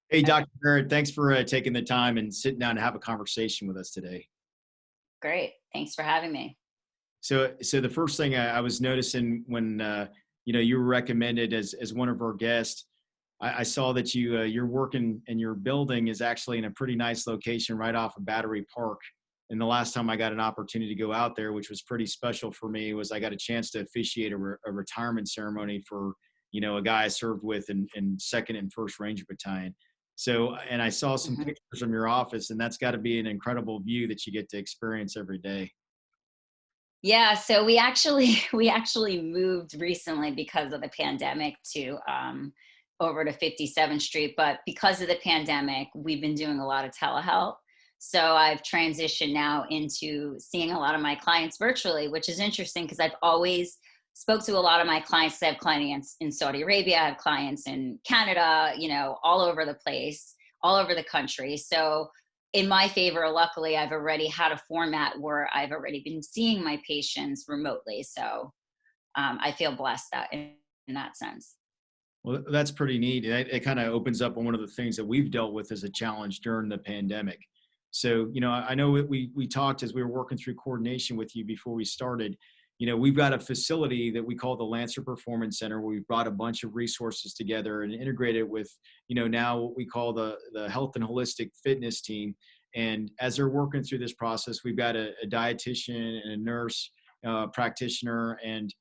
Hey, Okay, Dr. Barrett, thanks for taking the time and sitting down to have a conversation with us today. great. Thanks for having me. So the first thing I was noticing when you were recommended as one of our guests, I saw that you're working and your building is actually in a pretty nice location right off of Battery Park. And the last time I got an opportunity to go out there, which was pretty special for me, was I got a chance to officiate a retirement ceremony for a guy I served with in second and first Ranger Battalion. So, and I saw some Mhm. pictures from your office, and that's got to be an incredible view that you get to experience every day. Yeah, so we actually we actually moved recently because of the pandemic to over to 57th Street, but because of the pandemic, we've been doing a lot of telehealth. So I've transitioned now into seeing a lot of my clients virtually, which is interesting because I've always spoke to a lot of my clients. I have clients in Saudi Arabia, I have clients in Canada, all over the place, all over the country. So in my favor, luckily, I've already had a format where I've already been seeing my patients remotely. So I feel blessed that in that sense. Well, that's pretty neat. And it kind of opens up on one of the things that we've dealt with as a challenge during the pandemic. So, I know we talked as we were working through coordination with you before we started. We've got a facility that we call the Lancer Performance Center, where we've brought a bunch of resources together and integrated with, now what we call the health and holistic fitness team. And as they're working through this process, we've got a dietitian and a nurse practitioner and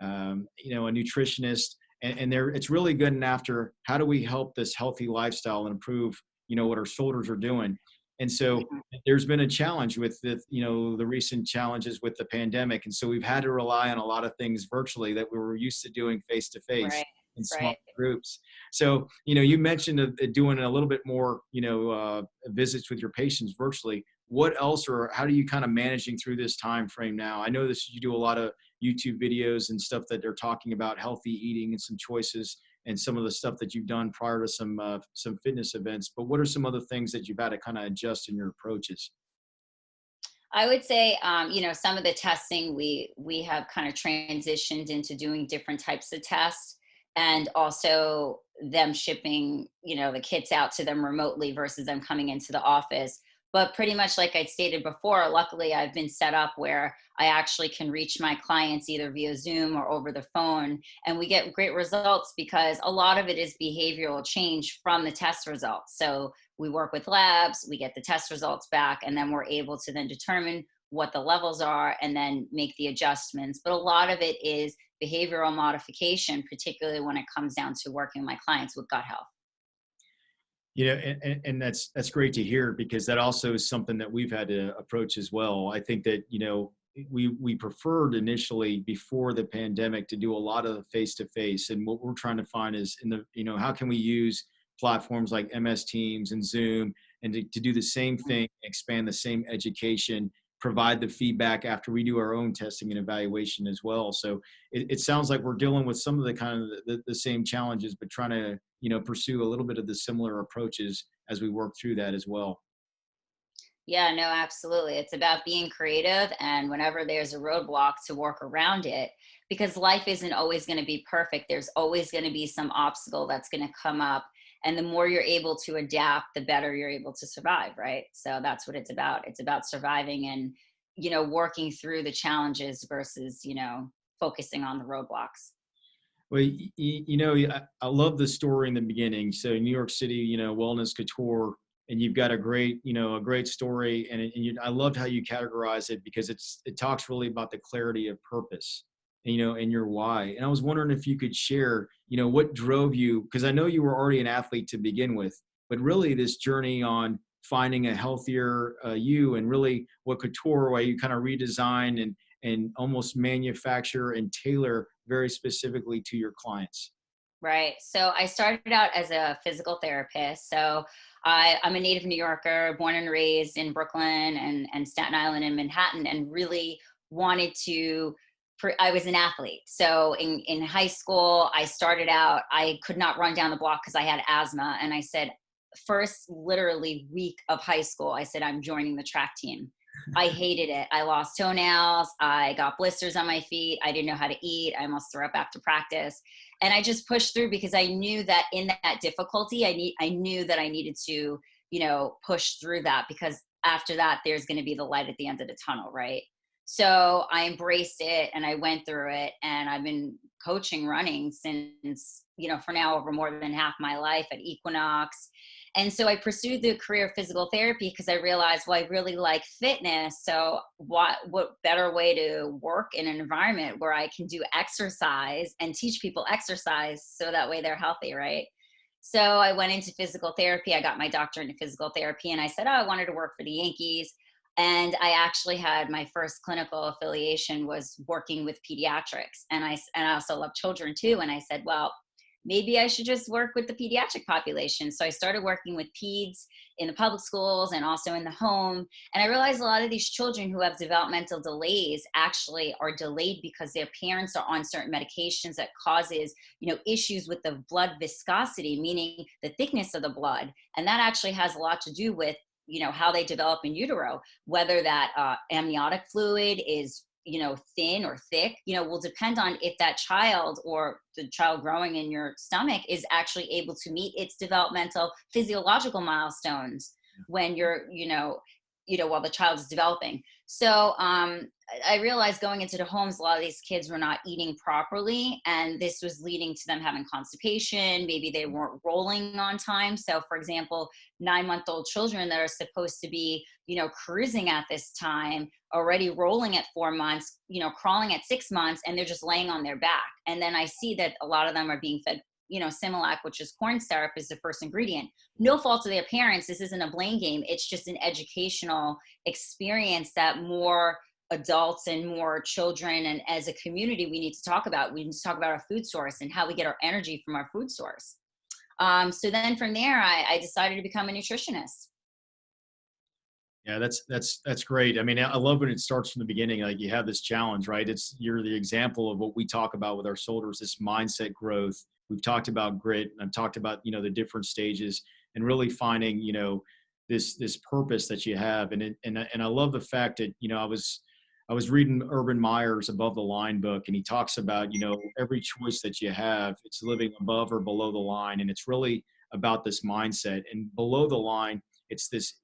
a nutritionist, and they're it's really good and after how do we help this healthy lifestyle and improve what our shoulders are doing. And so Mhm. there's been a challenge with the recent challenges with the pandemic, and so we've had to rely on a lot of things virtually that we were used to doing face to face Right, in small right. groups. So you mentioned doing a little bit more visits with your patients virtually. What else, or how do you kind of managing through this time frame now? I know this, you do a lot of YouTube videos and stuff that they're talking about healthy eating and some choices and some of the stuff that you've done prior to some fitness events. But what are some other things that you've had to kind of adjust in your approaches? I would say, some of the testing we have kind of transitioned into doing different types of tests, and also them shipping, the kits out to them remotely versus them coming into the office. But pretty much like I stated before, luckily I've been set up where I actually can reach my clients either via Zoom or over the phone, and we get great results because a lot of it is behavioral change from the test results. So we work with labs, we get the test results back, and then we're able to then determine what the levels are and then make the adjustments. But a lot of it is behavioral modification, particularly when it comes down to working with my clients with gut health. And that's great to hear, because that also is something that we've had to approach as well. I think that we preferred initially before the pandemic to do a lot of face to face, and what we're trying to find is in the how can we use platforms like MS Teams and Zoom, and to do the same thing, expand the same education, provide the feedback after we do our own testing and evaluation as well. So it sounds like we're dealing with some of the kind of the same challenges, but trying to pursue a little bit of the similar approaches as we work through that as well. Yeah, no, absolutely. It's about being creative, and whenever there's a roadblock, to work around it, because life isn't always going to be perfect. There's always going to be some obstacle that's going to come up. And the more you're able to adapt, the better you're able to survive, right? So that's what it's about. It's about surviving and, working through the challenges versus, focusing on the roadblocks. Well, I love the story in the beginning. So New York City, wellness couture, and you've got a great story, I loved how you categorize it, because it talks really about the clarity of purpose, and your why. And I was wondering if you could share, what drove you, because I know you were already an athlete to begin with, but really this journey on finding a healthier you, and really what couture, why you kind of redesign and almost manufacture and tailor very specifically to your clients. Right. So I started out as a physical therapist. So I'm a native New Yorker, born and raised in Brooklyn and Staten Island and Manhattan, and really wanted to. I was an athlete. So in high school, I started out, I could not run down the block because I had asthma. And I said, first, literally week of high school, I said, I'm joining the track team. I hated it. I lost toenails. I got blisters on my feet. I didn't know how to eat. I almost threw up after practice. And I just pushed through because I knew that in that difficulty, I knew that I needed to, push through that, because after that, there's going to be the light at the end of the tunnel, right? So I embraced it and I went through it, and I've been coaching running since, for now over more than half my life at Equinox. And so I pursued the career of physical therapy because I realized, well, I really like fitness. So what better way to work in an environment where I can do exercise and teach people exercise so that way they're healthy, right? So I went into physical therapy. I got my doctorate in physical therapy, and I said, oh, I wanted to work for the Yankees. And I actually had my first clinical affiliation was working with pediatrics. And I also love children too. And I said, well, maybe I should just work with the pediatric population. So I started working with peds in the public schools and also in the home. And I realized a lot of these children who have developmental delays actually are delayed because their parents are on certain medications that causes, issues with the blood viscosity, meaning the thickness of the blood. And that actually has a lot to do with, how they develop in utero, whether that amniotic fluid is thin or thick, will depend on if that child or the child growing in your stomach is actually able to meet its developmental physiological milestones when you're, while the child is developing. So I realized going into the homes, a lot of these kids were not eating properly, and this was leading to them having constipation. Maybe they weren't rolling on time. So, for example, 9-month-old children that are supposed to be, cruising at this time, already rolling at 4 months, crawling at 6 months, and they're just laying on their back. And then I see that a lot of them are being fed, Similac, which is corn syrup, is the first ingredient. No fault of their parents. This isn't a blame game. It's just an educational experience that more adults and more children and as a community we need to talk about. We need to talk about our food source and how we get our energy from our food source. So then from there, I decided to become a nutritionist. Yeah, that's great. I mean, I love when it starts from the beginning. Like you have this challenge, right? You're the example of what we talk about with our soldiers, this mindset growth. We've talked about grit, and I've talked about, the different stages, and really finding, this purpose that you have. And I love the fact that, I was reading Urban Meyer's Above the Line book, and he talks about, every choice that you have, it's living above or below the line. And it's really about this mindset. And below the line, it's this,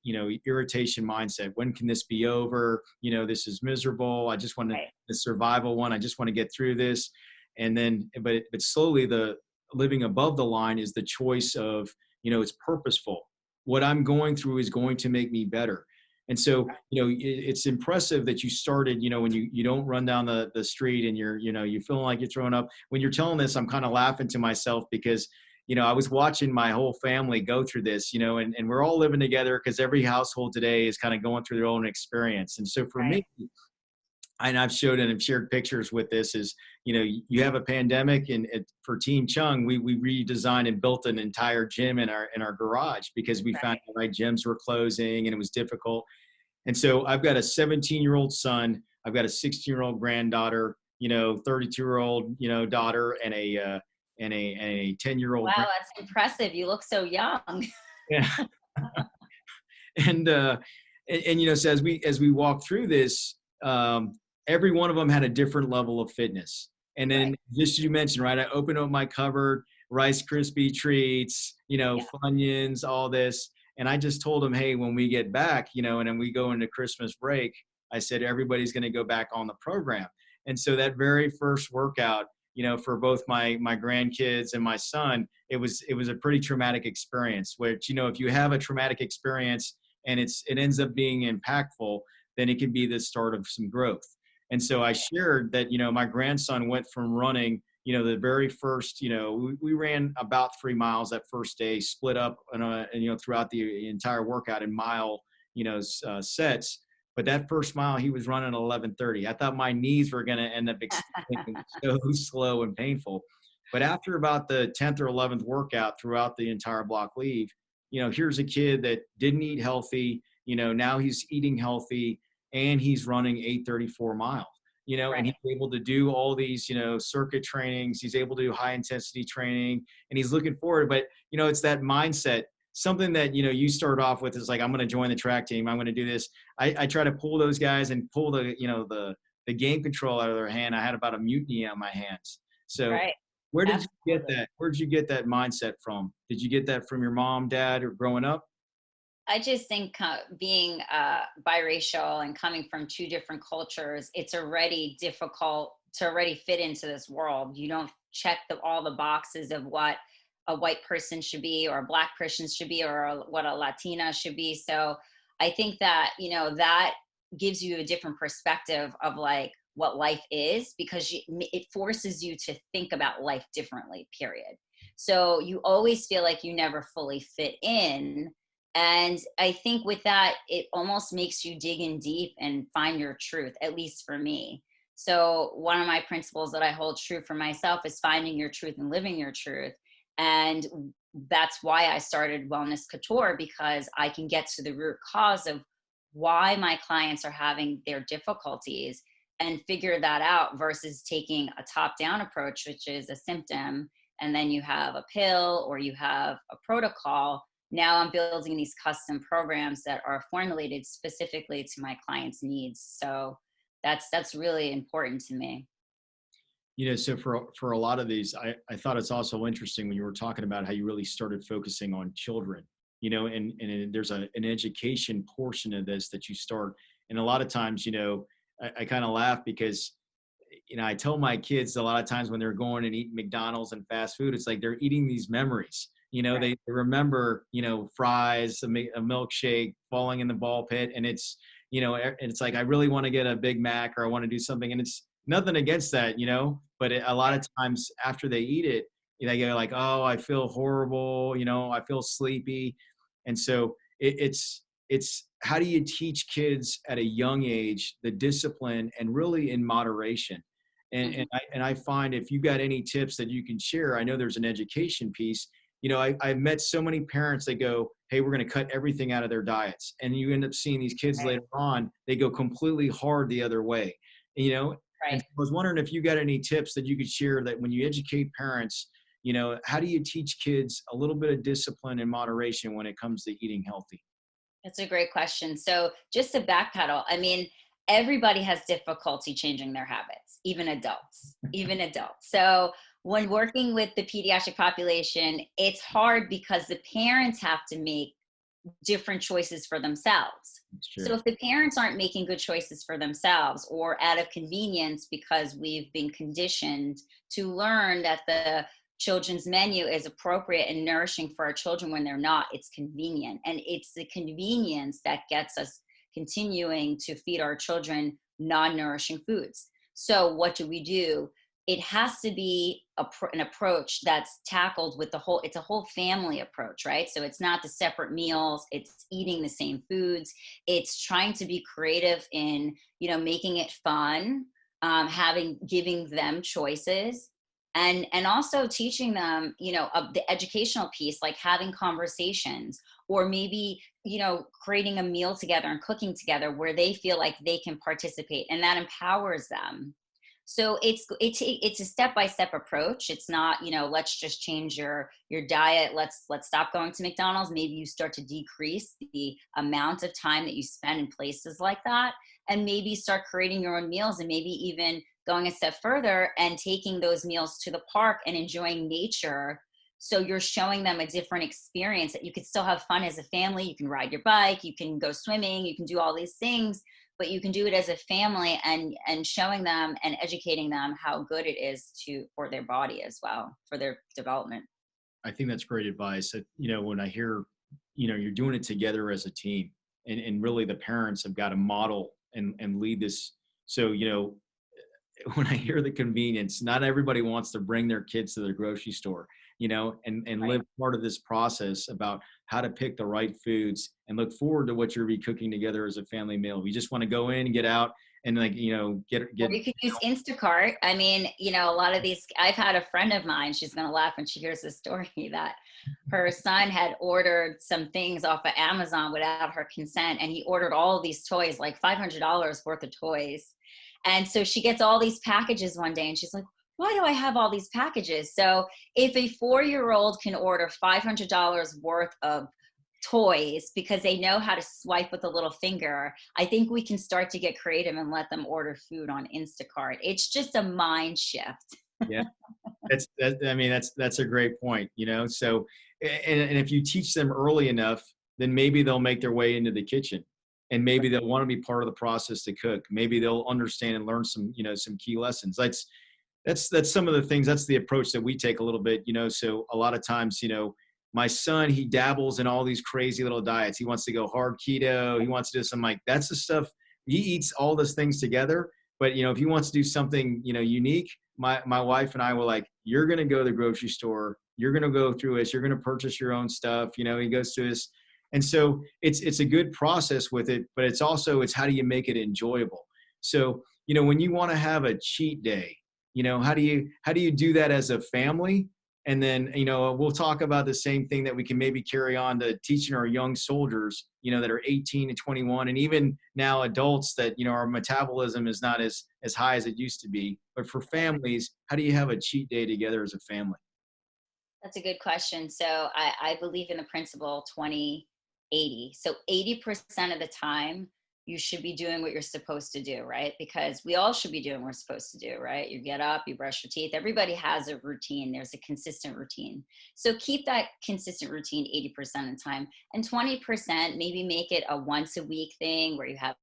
irritation mindset. When can this be over? This is miserable. I just want to, Right. the survival one. I just want to get through this. And then, but slowly the living above the line is the choice of, it's purposeful. What I'm going through is going to make me better. And so, it's impressive that you started, when you don't run down the street and you're feeling like you're throwing up. When you're telling this, I'm kind of laughing to myself because, I was watching my whole family go through this, and we're all living together because every household today is kind of going through their own experience. And so for Right. me, and I've showed and have shared pictures with this is, you have a pandemic, and for Team Chung, we redesigned and built an entire gym in our garage because we found Right. the right gyms were closing and it was difficult. And so I've got a 17-year-old son, I've got a 16-year-old granddaughter, 32-year-old, daughter, and a 10-year-old. Wow, that's impressive. You look so young. Yeah. And so as we walk through this, every one of them had a different level of fitness. And Right. then just as you mentioned, right, I opened up my cupboard, Rice Krispie treats, Yeah. Funyuns, all this. And I just told them, hey, when we get back, and then we go into Christmas break, I said, everybody's going to go back on the program. And so that very first workout, for both my grandkids and my son, it was a pretty traumatic experience, which, if you have a traumatic experience and it ends up being impactful, then it can be the start of some growth. And so I shared that, my grandson went from running, the very first, we ran about 3 miles that first day, split up, and throughout the entire workout in mile, sets. But that first mile, he was running at 11:30. I thought my knees were going to end up extending so slow and painful. But after about the 10th or 11th workout throughout the entire block leave, here's a kid that didn't eat healthy. Now he's eating healthy and he's running 8:34 miles. And Right. he's able to do all these, circuit trainings. He's able to do high intensity training, and he's looking forward. But, it's that mindset something that, you start off with is like, I'm going to join the track team. I'm going to do this. I try to pull those guys and pull the game control out of their hand. I had about a mutiny on my hands. So Right. where did you get Absolutely. that? Where did you get that mindset from? Did you get that from your mom, dad, or growing up? I just think being biracial and coming from two different cultures, it's already difficult to already fit into this world. You don't check all the boxes of what a white person should be, or a black person should be, or what a Latina should be. So I think that, that gives you a different perspective of like what life is, because it forces you to think about life differently, period. So you always feel like you never fully fit in, and I think with that, it almost makes you dig in deep and find your truth, at least for me. So, one of my principles that I hold true for myself is finding your truth and living your truth. And that's why I started Wellness Couture, because I can get to the root cause of why my clients are having their difficulties and figure that out, versus taking a top down approach, which is a symptom, and then you have a pill or you have a protocol. Now I'm building these custom programs that are formulated specifically to my clients' needs. So that's really important to me. So for a lot of these, I thought it's also interesting when you were talking about how you really started focusing on children, and there's an education portion of this that you start. And a lot of times, I kind of laugh because, I tell my kids a lot of times when they're going and eating McDonald's and fast food, it's like they're eating these memories. Right. They remember, fries, a milkshake, falling in the ball pit. And and it's like, I really want to get a Big Mac, or I want to do something. And it's nothing against that, but a lot of times after they eat it, they go like, oh, I feel horrible. I feel sleepy. And so it's how do you teach kids at a young age the discipline, and really in moderation? And, Hmm. I find, if you got any tips that you can share, I know there's an education piece. I've met so many parents that go, hey, we're going to cut everything out of their diets. And you end up seeing these kids Right. later on, they go completely hard the other way, you know? And Right. so I was wondering if you got any tips that you could share, that when you educate parents, how do you teach kids a little bit of discipline and moderation when it comes to eating healthy? That's a great question. So just to backpedal, I mean, everybody has difficulty changing their habits, even adults, even adults. So when working with the pediatric population, it's hard because the parents have to make different choices for themselves. It's So true. if the parents aren't making good choices for themselves, or out of convenience because we've been conditioned to learn that the children's menu is appropriate and nourishing for our children when they're not, it's convenient. And it's the convenience that gets us continuing to feed our children non-nourishing foods. So what do? It has to be an approach that's tackled with it's a whole family approach, right? So it's not the separate meals, it's eating the same foods. It's trying to be creative in, making it fun, giving them choices, and also teaching them, of the educational piece, like having conversations, or maybe, creating a meal together and cooking together where they feel like they can participate, and that empowers them. So it's a step by step approach. It's not, let's just change your diet. Let's stop going to McDonald's. Maybe you start to decrease the amount of time that you spend in places like that, and maybe start creating your own meals, and maybe even going a step further and taking those meals to the park and enjoying nature. So you're showing them a different experience, that you could still have fun as a family. You can ride your bike, you can go swimming, you can do all these things, but you can do it as a family, and showing them and educating them how good it is for their body as well, for their development. I think that's great advice. That, when I hear, you're doing it together as a team, and really the parents have got to model and lead this. So, when I hear the convenience, not everybody wants to bring their kids to the grocery store, and Right. live part of this process about how to pick the right foods and look forward to what you're be cooking together as a family meal. We just want to go in and get out and, like, Or get, you could use Instacart. I mean, a lot of these, I've had a friend of mine, she's going to laugh when she hears this story, that her son had ordered some things off of Amazon without her consent. And he ordered all of these toys, like $500 worth of toys. And so she gets all these packages one day, and she's like, why do I have all these packages? So if a 4-year-old can order $500 worth of toys because they know how to swipe with a little finger, I think we can start to get creative and let them order food on Instacart. It's just a mind shift. Yeah. I mean, that's a great point, you know? So, and if you teach them early enough, then maybe they'll make their way into the kitchen, and maybe they'll want to be part of the process to cook. Maybe they'll understand and learn some, some key lessons. That's some of the things. That's the approach that we take a little bit, so a lot of times, my son, he dabbles in all these crazy little diets. He wants to go hard keto. He wants to do some, like, that's the stuff. He eats all those things together. But, if he wants to do something, unique, my wife and I were like, you're going to go to the grocery store. You're going to go through this. You're going to purchase your own stuff. He goes through this. And so it's a good process with it, but it's how do you make it enjoyable? So, when you want to have a cheat day, how do you do that as a family? And then, we'll talk about the same thing that we can maybe carry on to teaching our young soldiers, that are 18 to 21, and even now adults that, our metabolism is not as high as it used to be. But for families, how do you have a cheat day together as a family? That's a good question. So I believe in the principle 20/80. So 80% of the time, you should be doing what you're supposed to do, right? Because we all should be doing what we're supposed to do, right? You get up, you brush your teeth. Everybody has a routine. There's a consistent routine. So keep that consistent routine 80% of the time. And 20%, maybe make it a once a week thing where you have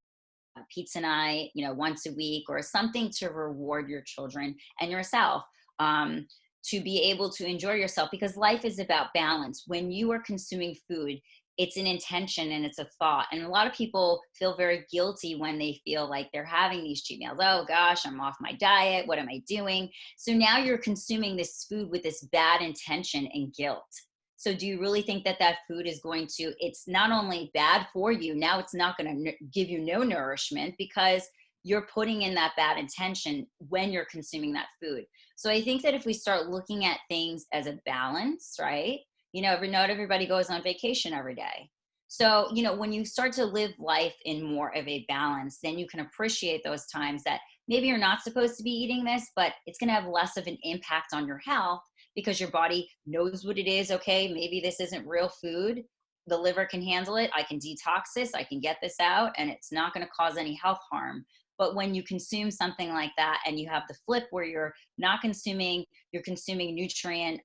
a pizza night, once a week, or something to reward your children and yourself. To be able to enjoy yourself, because life is about balance. When you are consuming food, it's an intention and it's a thought. And a lot of people feel very guilty when they feel like they're having these cheat meals. Oh gosh, I'm off my diet. What am I doing? So now you're consuming this food with this bad intention and guilt. So do you really think that that food is going to, it's not only bad for you, now it's not going to give you no nourishment because you're putting in that bad intention when you're consuming that food. So I think that if we start looking at things as a balance, right? Not everybody goes on vacation every day. So, when you start to live life in more of a balance, then you can appreciate those times that maybe you're not supposed to be eating this, but it's going to have less of an impact on your health because your body knows what it is. Okay, maybe this isn't real food. The liver can handle it. I can detox this. I can get this out, and it's not going to cause any health harm. But when you consume something like that and you have the flip where you're not consuming, you're consuming nutrient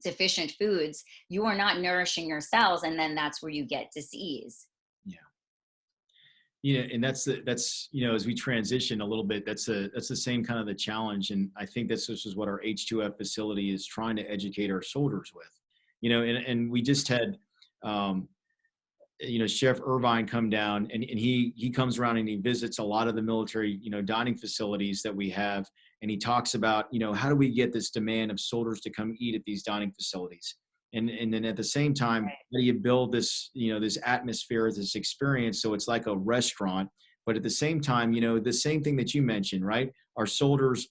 deficient foods, you are not nourishing your cells. And then that's where you get disease. Yeah. And that's as we transition a little bit, that's the same kind of the challenge. And I think this is what our H2F facility is trying to educate our soldiers with, and we just had, Chef Irvine come down, and he comes around and he visits a lot of the military, dining facilities that we have. And he talks about, how do we get this demand of soldiers to come eat at these dining facilities? And then at the same time, how do you build this, this atmosphere, this experience? So it's like a restaurant, but at the same time, the same thing that you mentioned, right? Our soldiers,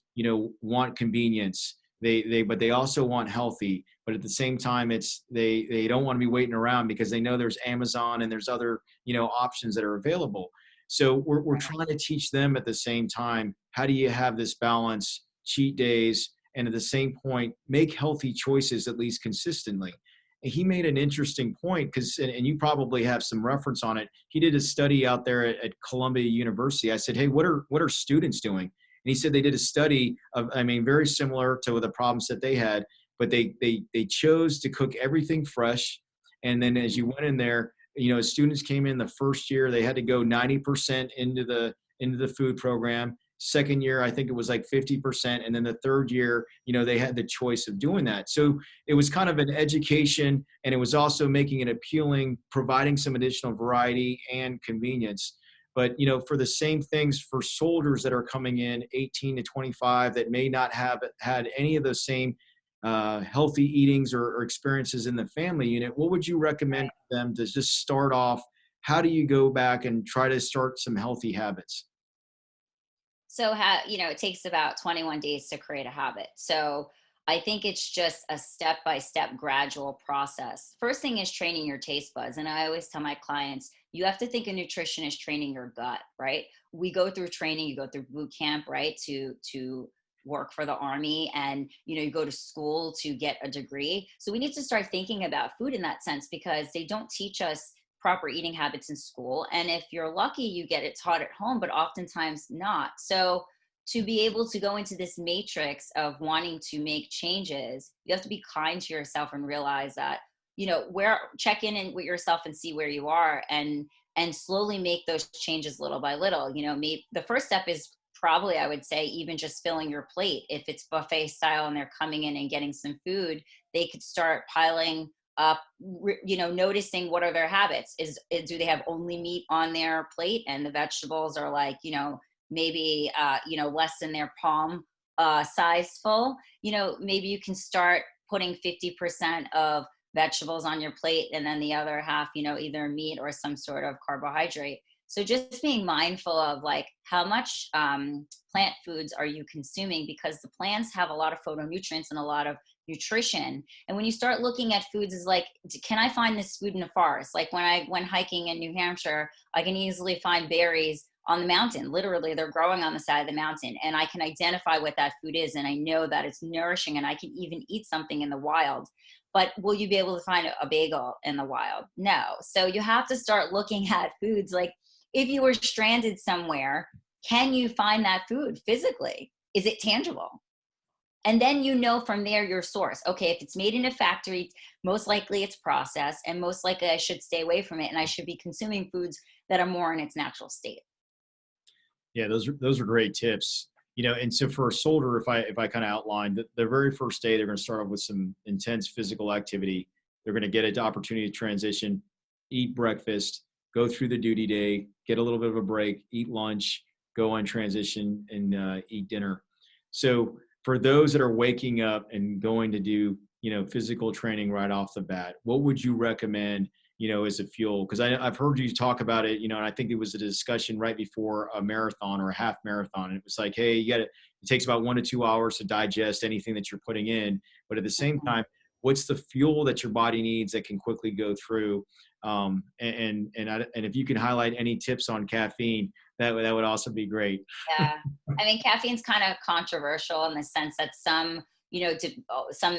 want convenience. But they also want healthy, but at the same time, they don't want to be waiting around because they know there's Amazon and there's other, options that are available. So we're trying to teach them at the same time, how do you have this balance, cheat days, and at the same point, make healthy choices at least consistently. And he made an interesting point because, and you probably have some reference on it. He did a study out there at Columbia University. I said, hey, what are students doing? And he said they did a study of, very similar to the problems that they had, but they chose to cook everything fresh. And then as you went in there, as students came in the first year, they had to go 90% into the food program. Second year, I think it was like 50%. And then the third year, they had the choice of doing that. So it was kind of an education, and it was also making it appealing, providing some additional variety and convenience. But, for the same things for soldiers that are coming in 18 to 25 that may not have had any of those same healthy eatings or experiences in the family unit, what would you recommend for them to just start off? How do you go back and try to start some healthy habits? So, it takes about 21 days to create a habit. So I think it's just a step-by-step gradual process. First thing is training your taste buds. And I always tell my clients, you have to think of nutrition as training your gut, right? We go through training, you go through boot camp, right? To work for the army and, you go to school to get a degree. So we need to start thinking about food in that sense, because they don't teach us proper eating habits in school. And if you're lucky, you get it taught at home, but oftentimes not. So to be able to go into this matrix of wanting to make changes, you have to be kind to yourself and realize that, where check in with yourself and see where you are, and slowly make those changes little by little. Maybe the first step is probably, I would say, even just filling your plate. If it's buffet style and they're coming in and getting some food, they could start piling up, noticing what are their habits. Do they have only meat on their plate, and the vegetables are like, maybe less than their palm size full? Maybe you can start putting 50% of vegetables on your plate, and then the other half, either meat or some sort of carbohydrate. So just being mindful of like how much plant foods are you consuming, because the plants have a lot of phytonutrients and a lot of nutrition. And when you start looking at foods as like, can I find this food in the forest? Like when I went hiking in New Hampshire, I can easily find berries on the mountain. Literally, they're growing on the side of the mountain, and I can identify what that food is, and I know that it's nourishing, and I can even eat something in the wild. But will you be able to find a bagel in the wild? No. So you have to start looking at foods like, if you were stranded somewhere, can you find that food physically? Is it tangible? And then from there your source. Okay, if it's made in a factory, most likely it's processed, and most likely I should stay away from it, and I should be consuming foods that are more in its natural state. Yeah, those are great tips. And so for a soldier, if I kind of outline the very first day, they're going to start off with some intense physical activity. They're going to get an opportunity to transition, eat breakfast, go through the duty day, get a little bit of a break, eat lunch, go on transition, and eat dinner. So for those that are waking up and going to do, physical training right off the bat, what would you recommend, as a fuel? Because I've heard you talk about it, and I think it was a discussion right before a marathon or a half marathon. And it was like, hey, it takes about 1 to 2 hours to digest anything that you're putting in. But at the same time, what's the fuel that your body needs that can quickly go through? And if you can highlight any tips on caffeine, that would also be great. Yeah. I mean, caffeine's kind of controversial in the sense that some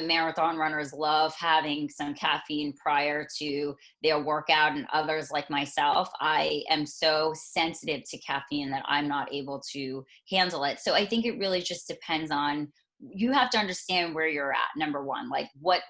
marathon runners love having some caffeine prior to their workout, and others, like myself, I am so sensitive to caffeine that I'm not able to handle it. So I think it really just depends on, you have to understand where you're at. Number one, like what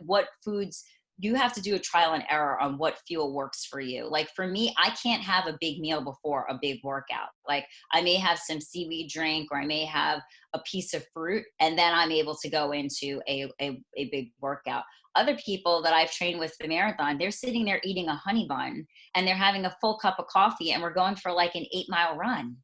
foods, you have to do a trial and error on what fuel works for you. Like for me, I can't have a big meal before a big workout. Like I may have some seaweed drink, or I may have a piece of fruit, and then I'm able to go into a big workout. Other people that I've trained with the marathon, they're sitting there eating a honey bun, and they're having a full cup of coffee, and we're going for like an 8-mile run.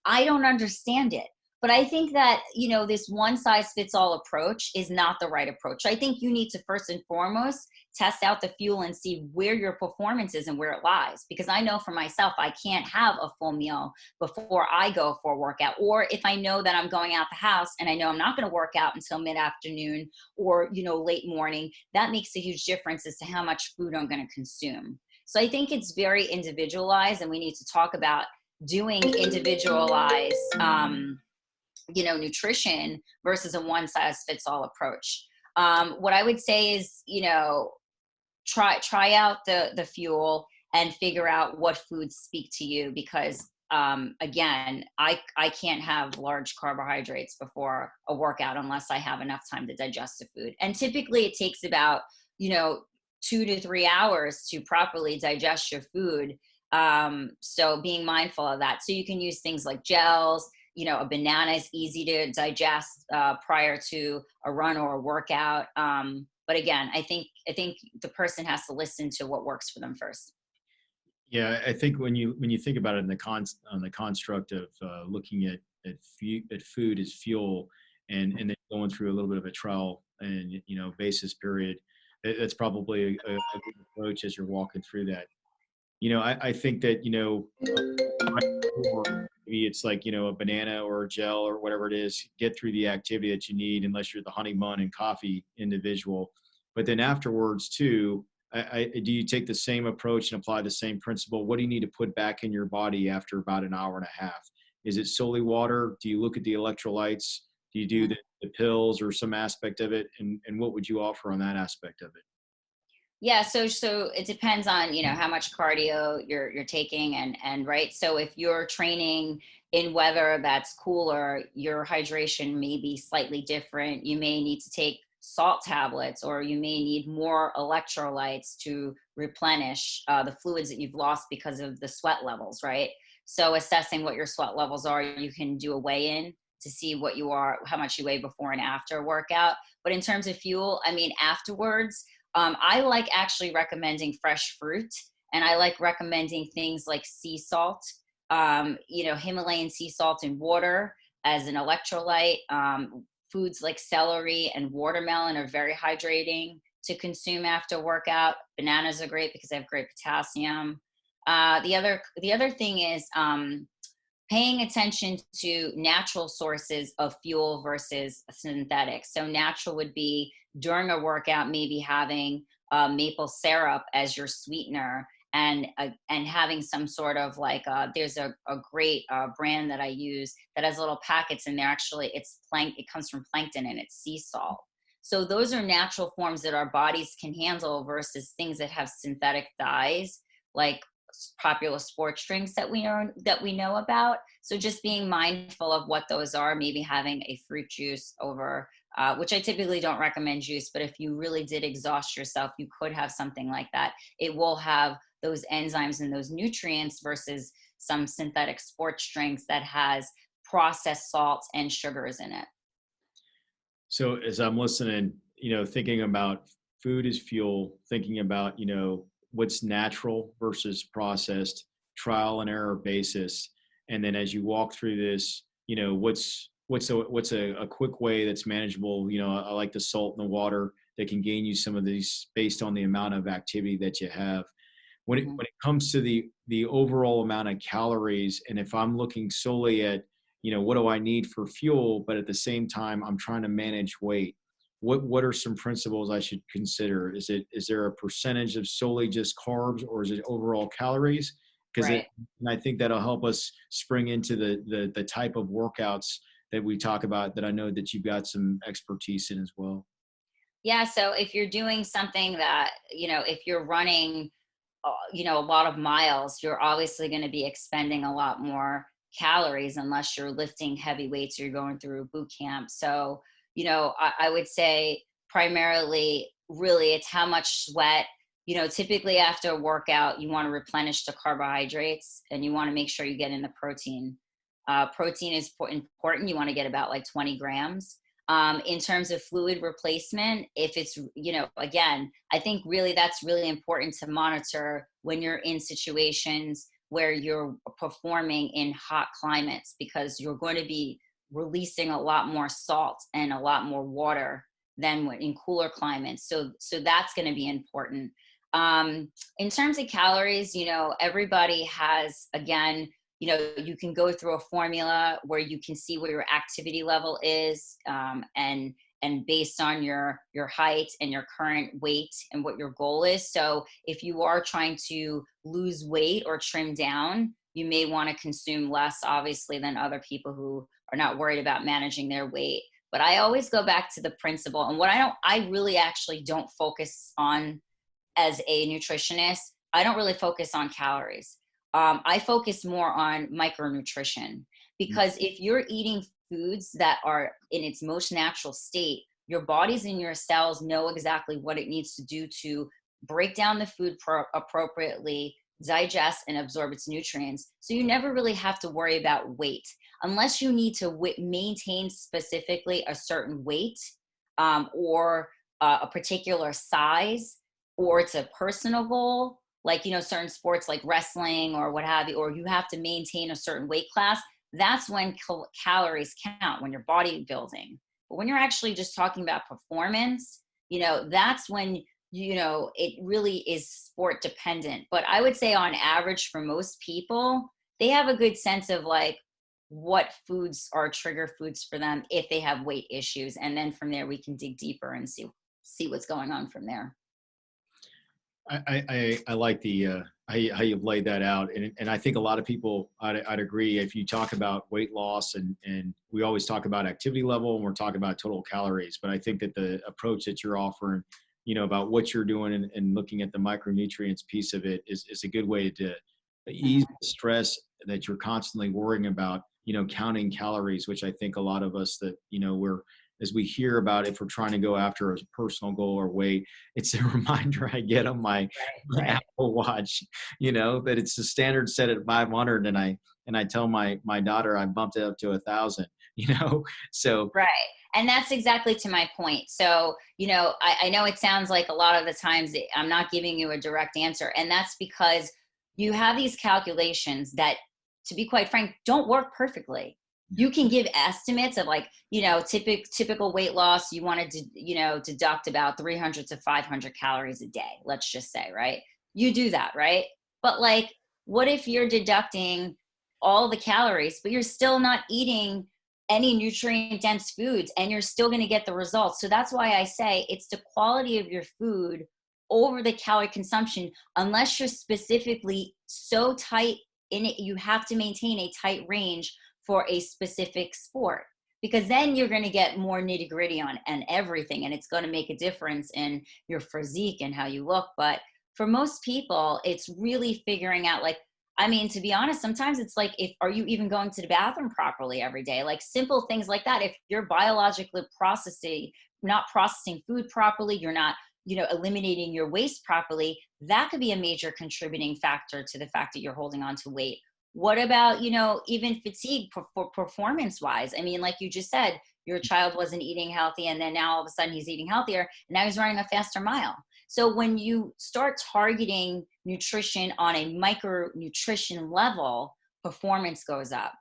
I don't understand it. But I think that, this one size fits all approach is not the right approach. I think you need to first and foremost test out the fuel and see where your performance is and where it lies. Because I know for myself, I can't have a full meal before I go for a workout. Or if I know that I'm going out the house and I know I'm not going to work out until mid-afternoon or, late morning, that makes a huge difference as to how much food I'm going to consume. So I think it's very individualized, and we need to talk about doing individualized nutrition versus a one size fits all approach. What I would say is, try out the fuel and figure out what foods speak to you, because again, I can't have large carbohydrates before a workout unless I have enough time to digest the food. And typically it takes about, 2 to 3 hours to properly digest your food. So being mindful of that. So you can use things like gels. A banana is easy to digest prior to a run or a workout. But again, I think the person has to listen to what works for them first. Yeah, I think when you think about it on the construct of looking at food as fuel, and then going through a little bit of a trial and basis period, that's probably a good approach as you're walking through that. I think that maybe it's like a banana or a gel or whatever it is. Get through the activity that you need, unless you're the honey bun and coffee individual. But then afterwards too, do you take the same approach and apply the same principle? What do you need to put back in your body after about an hour and a half? Is it solely water? Do you look at the electrolytes? Do you do the pills or some aspect of it? And what would you offer on that aspect of it? Yeah, so it depends on, how much cardio you're taking, and right. So if you're training in weather that's cooler, your hydration may be slightly different. You may need to take salt tablets, or you may need more electrolytes to replenish the fluids that you've lost because of the sweat levels, right? So assessing what your sweat levels are, you can do a weigh-in to see what you are, how much you weigh before and after a workout. But in terms of fuel, I mean, afterwards, I like actually recommending fresh fruit, and I like recommending things like sea salt, Himalayan sea salt in water as an electrolyte. Foods like celery and watermelon are very hydrating to consume after workout. Bananas are great because they have great potassium. The other thing is paying attention to natural sources of fuel versus synthetic. So natural would be during a workout, maybe having maple syrup as your sweetener, and having some sort of like there's a great brand that I use that has little packets, and they're actually it comes from plankton, and it's sea salt. So those are natural forms that our bodies can handle versus things that have synthetic dyes, like popular sports drinks that we know about. So just being mindful of what those are, maybe having a fruit juice over, which I typically don't recommend juice, but if you really did exhaust yourself, you could have something like that. It will have those enzymes and those nutrients versus some synthetic sports drinks that has processed salts and sugars in it. So as I'm listening, thinking about food as fuel, thinking about, what's natural versus processed, trial and error basis. And then as you walk through this, what's a quick way that's manageable? I like the salt in the water that can gain you some of these based on the amount of activity that you have. When it Mhm. when it comes to the overall amount of calories, and if I'm looking solely at, what do I need for fuel, but at the same time I'm trying to manage weight, what are some principles I should consider? Is there a percentage of solely just carbs, or is it overall calories? Because Right. and I think that'll help us spring into the type of workouts that we talk about, that I know that you've got some expertise in as well. Yeah. So if you're doing something that, if you're running a lot of miles, you're obviously going to be expending a lot more calories unless you're lifting heavy weights or you're going through a boot camp. So, I would say primarily, really, it's how much sweat. Typically after a workout, you want to replenish the carbohydrates, and you want to make sure you get in the protein. Protein is important. You want to get about like 20 grams. In terms of fluid replacement, if it's, again, I think really that's really important to monitor when you're in situations where you're performing in hot climates, because you're going to be releasing a lot more salt and a lot more water than in cooler climates. So that's going to be important. In terms of calories, everybody has, again, you can go through a formula where you can see where your activity level is, and based on your height and your current weight and what your goal is. So if you are trying to lose weight or trim down, you may want to consume less, obviously, than other people who are not worried about managing their weight. But I always go back to the principle, and what I really actually don't focus on as a nutritionist. I don't really focus on calories. I focus more on micronutrition, because if you're eating foods that are in its most natural state, your bodies and your cells know exactly what it needs to do to break down the food appropriately, digest and absorb its nutrients. So you never really have to worry about weight unless you need to maintain specifically a certain weight, or a particular size, or it's a personal goal, like, certain sports like wrestling or what have you, or you have to maintain a certain weight class. That's when calories count, when you're bodybuilding. But when you're actually just talking about performance, that's when, it really is sport dependent. But I would say on average, for most people, they have a good sense of like what foods are trigger foods for them if they have weight issues. And then from there, we can dig deeper and see what's going on from there. I like the how you've laid that out. And I think a lot of people, I'd agree, if you talk about weight loss and we always talk about activity level and we're talking about total calories, but I think that the approach that you're offering, about what you're doing and looking at the micronutrients piece of it is a good way to ease Mhm. the stress that you're constantly worrying about, counting calories, which I think a lot of us that, as we hear about if we're trying to go after a personal goal or weight, it's a reminder I get on Right, my right. Apple Watch, that it's the standard set at 500, and I tell my daughter I bumped it up to 1,000, so Right. And that's exactly to my point. So, I know it sounds like a lot of the times I'm not giving you a direct answer. And that's because you have these calculations that, to be quite frank, don't work perfectly. yeah. You can give estimates of like, typical weight loss, you want to, deduct about 300 to 500 calories a day, let's just say, right? You do that, right? But like, what if you're deducting all the calories, but you're still not eating any nutrient dense foods and you're still going to get the results. So that's why I say it's the quality of your food over the calorie consumption. Unless you're specifically so tight in it, you have to maintain a tight range for a specific sport, because then you're going to get more nitty gritty on and everything, and it's going to make a difference in your physique and how you look. But for most people, it's really figuring out, like, I mean, to be honest, sometimes it's like, if are you even going to the bathroom properly every day? Like simple things like that. If you're biologically not processing food properly, you're not, eliminating your waste properly, that could be a major contributing factor to the fact that you're holding on to weight. What about, even fatigue for performance wise? I mean, like you just said, your child wasn't eating healthy and then now all of a sudden he's eating healthier and now he's running a faster mile. So when you start targeting nutrition on a micronutrition level, performance goes up,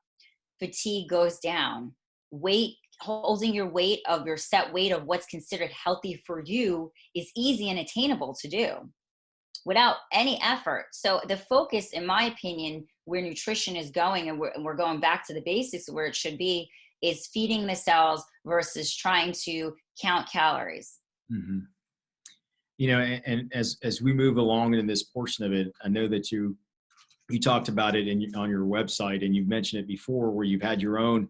fatigue goes down, weight, holding your weight of your set weight of what's considered healthy for you is easy and attainable to do without any effort. So the focus, in my opinion, where nutrition is going, and we're going back to the basics of where it should be, is feeding the cells versus trying to count calories. Mhm. And as we move along in this portion of it, I know that you talked about it on your website, and you've mentioned it before, where you've had your own,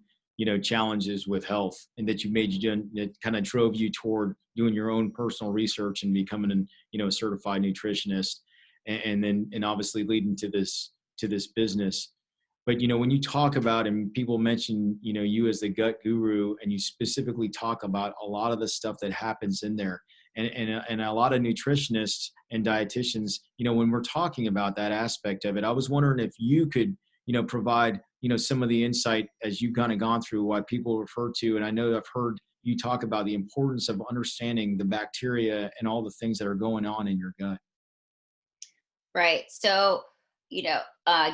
challenges with health, and that that kind of drove you toward doing your own personal research and becoming a certified nutritionist, and obviously leading to this business. But when you talk about, and people mention, you as the gut guru, and you specifically talk about a lot of the stuff that happens in there, and a lot of nutritionists and dietitians, when we're talking about that aspect of it, I was wondering if you could, provide, some of the insight as you've kind of gone through what people refer to. And I know I've heard you talk about the importance of understanding the bacteria and all the things that are going on in your gut. Right. So,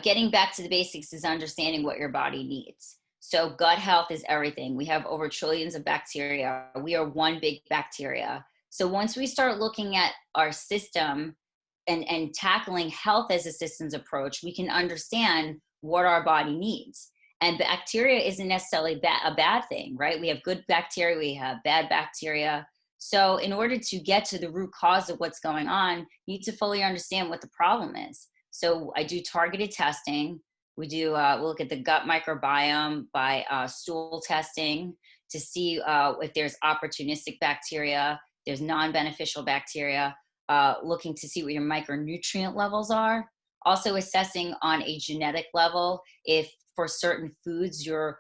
getting back to the basics is understanding what your body needs. So, gut health is everything. We have over trillions of bacteria. We are one big bacteria. So, once we start looking at our system and tackling health as a systems approach, we can understand what our body needs. And bacteria isn't necessarily a bad thing, right? We have good bacteria, we have bad bacteria. So, in order to get to the root cause of what's going on, you need to fully understand what the problem is. So, I do targeted testing. We look at the gut microbiome by stool testing to see if there's opportunistic bacteria, there's non beneficial bacteria, looking to see what your micronutrient levels are. Also, assessing on a genetic level if for certain foods your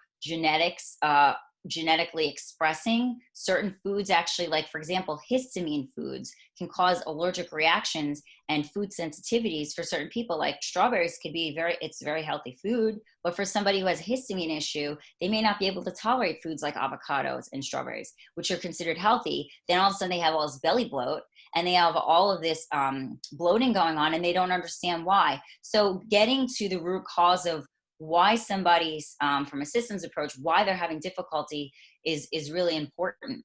genetically expressing certain foods, actually, like for example histamine foods can cause allergic reactions and food sensitivities for certain people. Like strawberries could be it's very healthy food, but for somebody who has a histamine issue, they may not be able to tolerate foods like avocados and strawberries, which are considered healthy. Then all of a sudden they have all this belly bloat and they have all of this bloating going on and they don't understand why. So getting to the root cause of why somebody's from a systems approach, why they're having difficulty is really important.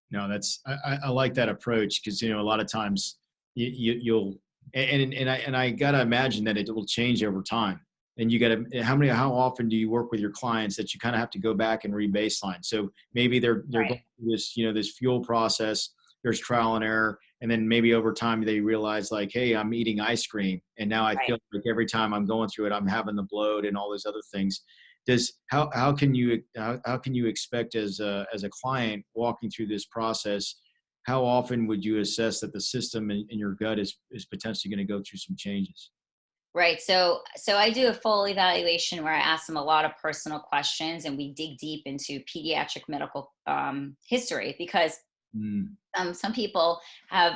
No, I like that approach, because a lot of times you'll, and I gotta imagine that it will change over time. And you gotta, how often do you work with your clients that you kind of have to go back and re-baseline? So maybe they're Right. going through this, this fuel process, there's trial and error. And then maybe over time they realize like, hey, I'm eating ice cream. And now I Right. feel like every time I'm going through it, I'm having the bloat and all those other things. How can you expect as a client walking through this process, how often would you assess that the system in your gut is potentially going to go through some changes? Right. So I do a full evaluation where I ask them a lot of personal questions, and we dig deep into pediatric medical history, because Mm, some people have,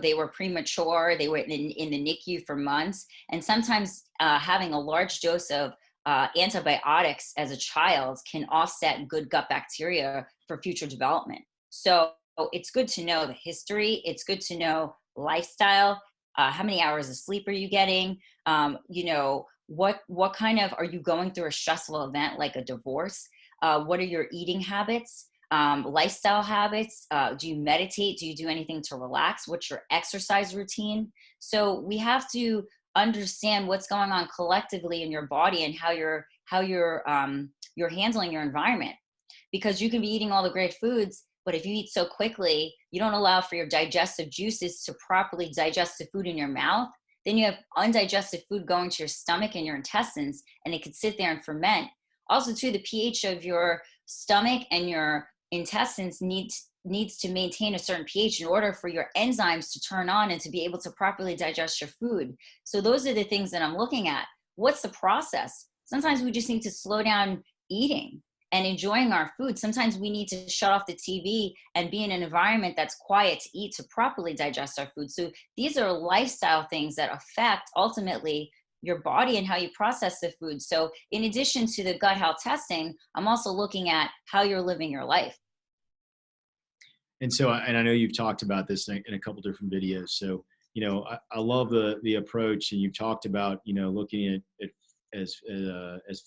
they were premature, they were in the NICU for months, and sometimes having a large dose of antibiotics as a child can offset good gut bacteria for future development. So it's good to know the history. It's good to know lifestyle. How many hours of sleep are you getting? What kind of, are you going through a stressful event like a divorce? What are your eating habits? Lifestyle habits? Do you meditate? Do you do anything to relax? What's your exercise routine? So we have to understand what's going on collectively in your body, and how you're handling your environment, because you can be eating all the great foods, but if you eat so quickly, you don't allow for your digestive juices to properly digest the food in your mouth, then you have undigested food going to your stomach and your intestines, and it could sit there and ferment. Also, too, the pH of your stomach and your intestines needs to maintain a certain pH in order for your enzymes to turn on and to be able to properly digest your food. So those are the things that I'm looking at. What's the process? Sometimes we just need to slow down eating and enjoying our food. Sometimes we need to shut off the TV and be in an environment that's quiet to eat, to properly digest our food. So these are lifestyle things that affect ultimately your body and how you process the food. So in addition to the gut health testing, I'm also looking at how you're living your life. and so, and I know you've talked about this in a couple different videos. So, I love the approach, and you've talked about, looking at as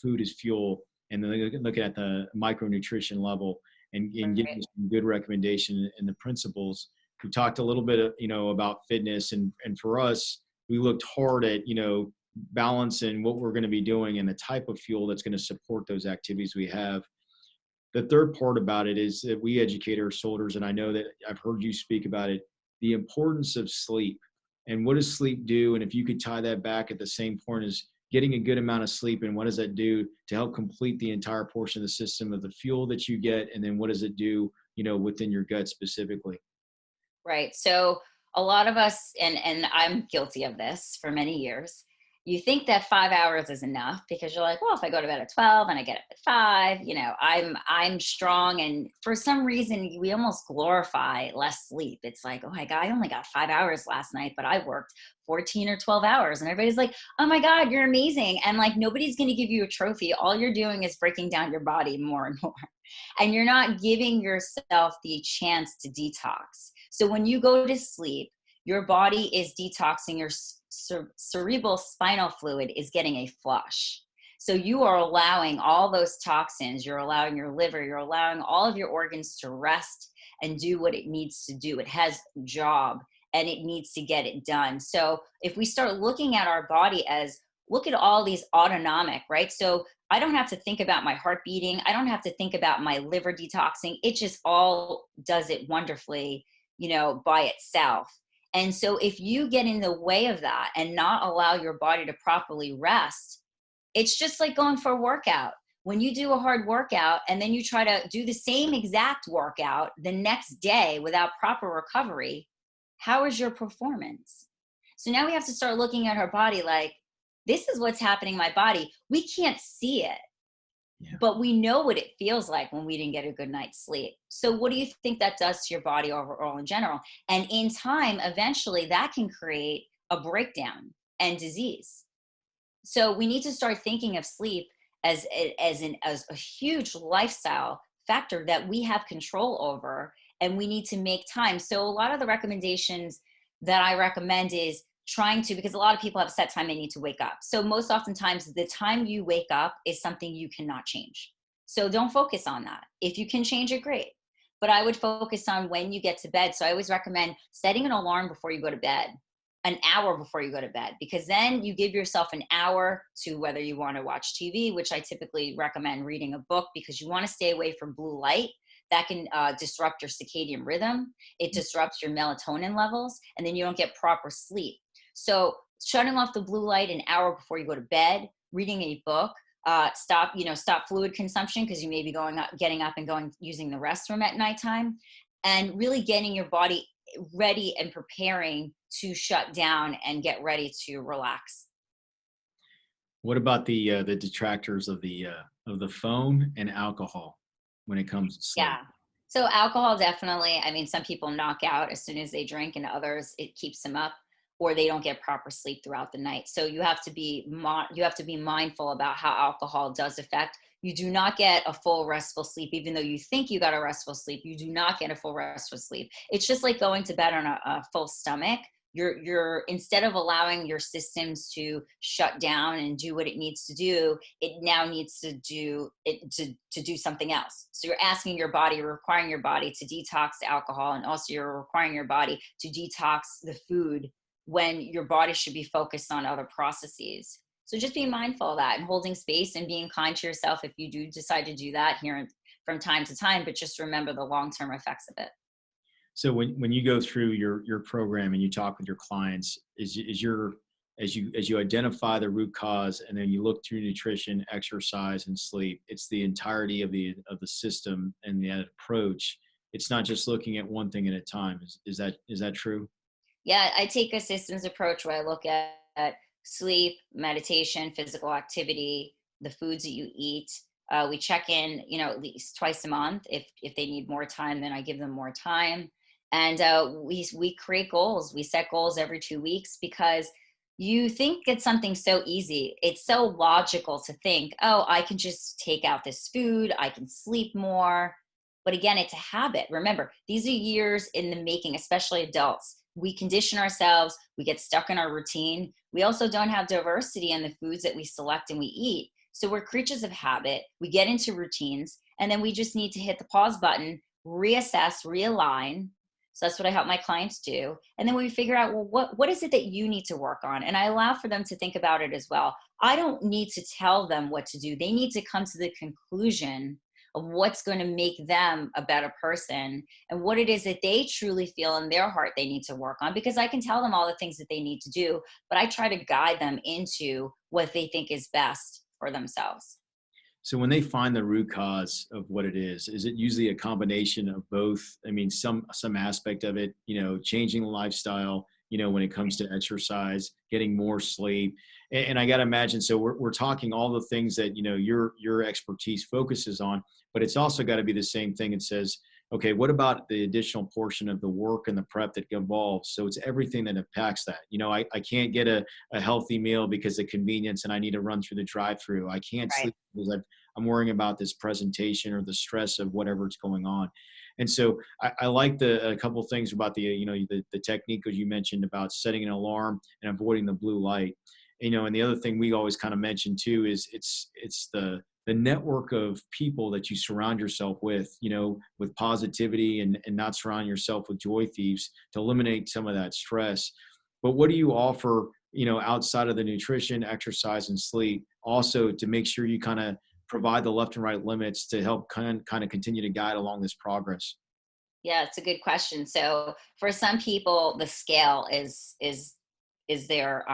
food as fuel, and then looking at the micronutrition level, and Right. giving some good recommendation and the principles. We talked a little bit, about fitness, and for us, we looked hard at, balancing what we're going to be doing and the type of fuel that's going to support those activities we have. The third part about it is that we educate our soldiers, and I know that I've heard you speak about it, the importance of sleep. And what does sleep do? And if you could tie that back at the same point as getting a good amount of sleep, and what does that do to help complete the entire portion of the system of the fuel that you get, and then what does it do, within your gut specifically? Right. So a lot of us, and I'm guilty of this for many years, you think that 5 hours is enough because you're like, well, if I go to bed at 12 and I get up at 5, I'm strong. And for some reason, we almost glorify less sleep. It's like, oh my God, I only got 5 hours last night, but I worked 14 or 12 hours. And everybody's like, oh my God, you're amazing. And like, nobody's going to give you a trophy. All you're doing is breaking down your body more and more. And you're not giving yourself the chance to detox. So when you go to sleep, your body is detoxing, your cerebral spinal fluid is getting a flush. So you are allowing all those toxins, you're allowing your liver, you're allowing all of your organs to rest and do what it needs to do. It has a job and it needs to get it done. So if we start looking at our body as, look at all these autonomic, right? So I don't have to think about my heart beating. I don't have to think about my liver detoxing. It just all does it wonderfully, by itself. And so if you get in the way of that and not allow your body to properly rest, it's just like going for a workout. When you do a hard workout and then you try to do the same exact workout the next day without proper recovery, how is your performance? So now we have to start looking at our body like, this is what's happening in my body. We can't see it, Yeah. but we know what it feels like when we didn't get a good night's sleep. So what do you think that does to your body overall in general? And in time, eventually that can create a breakdown and disease. So we need to start thinking of sleep as a huge lifestyle factor that we have control over, and we need to make time. So a lot of the recommendations that I recommend is trying to, because a lot of people have set time they need to wake up. So most oftentimes the time you wake up is something you cannot change. So don't focus on that. If you can change it, great. But I would focus on when you get to bed. So I always recommend setting an alarm before you go to bed, an hour before you go to bed, because then you give yourself an hour to, whether you want to watch TV, which I typically recommend reading a book, because you want to stay away from blue light. that can disrupt your circadian rhythm. It disrupts your melatonin levels, and then you don't get proper sleep. So shutting off the blue light an hour before you go to bed, reading a book, stop fluid consumption because you may be getting up and going using the restroom at nighttime, and really getting your body ready and preparing to shut down and get ready to relax. What about the detractors of the phone and alcohol when it comes to sleep? Yeah. So alcohol definitely, I mean, some people knock out as soon as they drink, and others it keeps them up, or they don't get proper sleep throughout the night. So you have to be mindful about how alcohol does affect. You do not get a full restful sleep, even though you think you got a restful sleep. You do not get a full restful sleep. It's just like going to bed on a full stomach. You're instead of allowing your systems to shut down and do what it needs to do, it now needs to do it to do something else. So you're asking your body, you're requiring your body to detox the alcohol, and also you're requiring your body to detox the food when your body should be focused on other processes. So just being mindful of that and holding space and being kind to yourself if you do decide to do that here from time to time, but just remember the long-term effects of it. So when you go through your program and you talk with your clients, is your as you identify the root cause and then you look through nutrition, exercise, and sleep, it's the entirety of the system and the approach. It's not just looking at one thing at a time. Is that true? Yeah, I take a systems approach where I look at sleep, meditation, physical activity, the foods that you eat. We check in, at least twice a month. If they need more time, then I give them more time. And we create goals. We set goals every 2 weeks because you think it's something so easy. It's so logical to think, oh, I can just take out this food. I can sleep more. But again, it's a habit. Remember, these are years in the making, especially adults. We condition ourselves, we get stuck in our routine. We also don't have diversity in the foods that we select and we eat. So we're creatures of habit. We get into routines, and then we just need to hit the pause button, reassess, realign. So that's what I help my clients do. And then we figure out, well, what is it that you need to work on? And I allow for them to think about it as well. I don't need to tell them what to do. They need to come to the conclusion of what's going to make them a better person and what it is that they truly feel in their heart they need to work on, because I can tell them all the things that they need to do, but I try to guide them into what they think is best for themselves. So when they find the root cause of what it is it usually a combination of both? I mean, some aspect of it, changing the lifestyle, when it comes to exercise, getting more sleep. And I got to imagine, so we're talking all the things that, your expertise focuses on, but it's also got to be the same thing. It says, okay, what about the additional portion of the work and the prep that involves? So it's everything that impacts that. I can't get a healthy meal because of convenience and I need to run through the drive-through. I can't Right. sleep because I'm worrying about this presentation or the stress of whatever's going on. And so I like a couple of things about the technique that you mentioned about setting an alarm and avoiding the blue light. And the other thing we always kind of mention too is it's the network of people that you surround yourself with positivity and not surround yourself with joy thieves to eliminate some of that stress. But what do you offer, outside of the nutrition, exercise, and sleep, also to make sure you kind of provide the left and right limits to help kind of continue to guide along this progress? Yeah, it's a good question. So for some people, the scale is their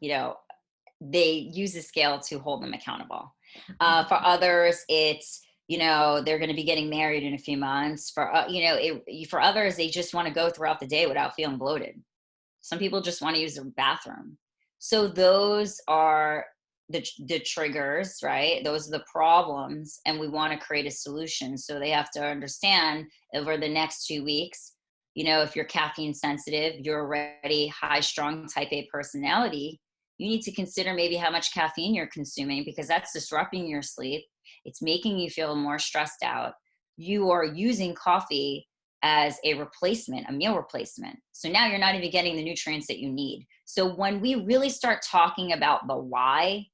you know they use the scale to hold them accountable. For others, it's they're going to be getting married in a few months. For others, they just want to go throughout the day without feeling bloated. Some people just want to use the bathroom. So those are the triggers, right? Those are the problems, and we want to create a solution. So they have to understand over the next 2 weeks. If you're caffeine sensitive, you're already high strung type A personality, you need to consider maybe how much caffeine you're consuming, because that's disrupting your sleep. It's making you feel more stressed out. You are using coffee as a replacement, a meal replacement. So now you're not even getting the nutrients that you need. So when we really start talking about the why,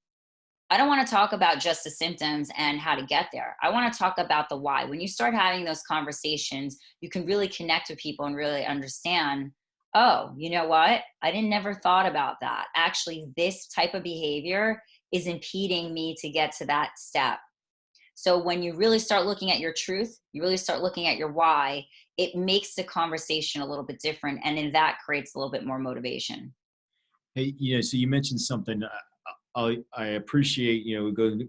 I don't want to talk about just the symptoms and how to get there. I want to talk about the why. When you start having those conversations, you can really connect with people and really understand, oh, you know what? I didn't never thought about that. Actually, this type of behavior is impeding me to get to that step. So when you really start looking at your truth, you really start looking at your why, it makes the conversation a little bit different. And then that creates a little bit more motivation. Hey, so you mentioned something. I appreciate,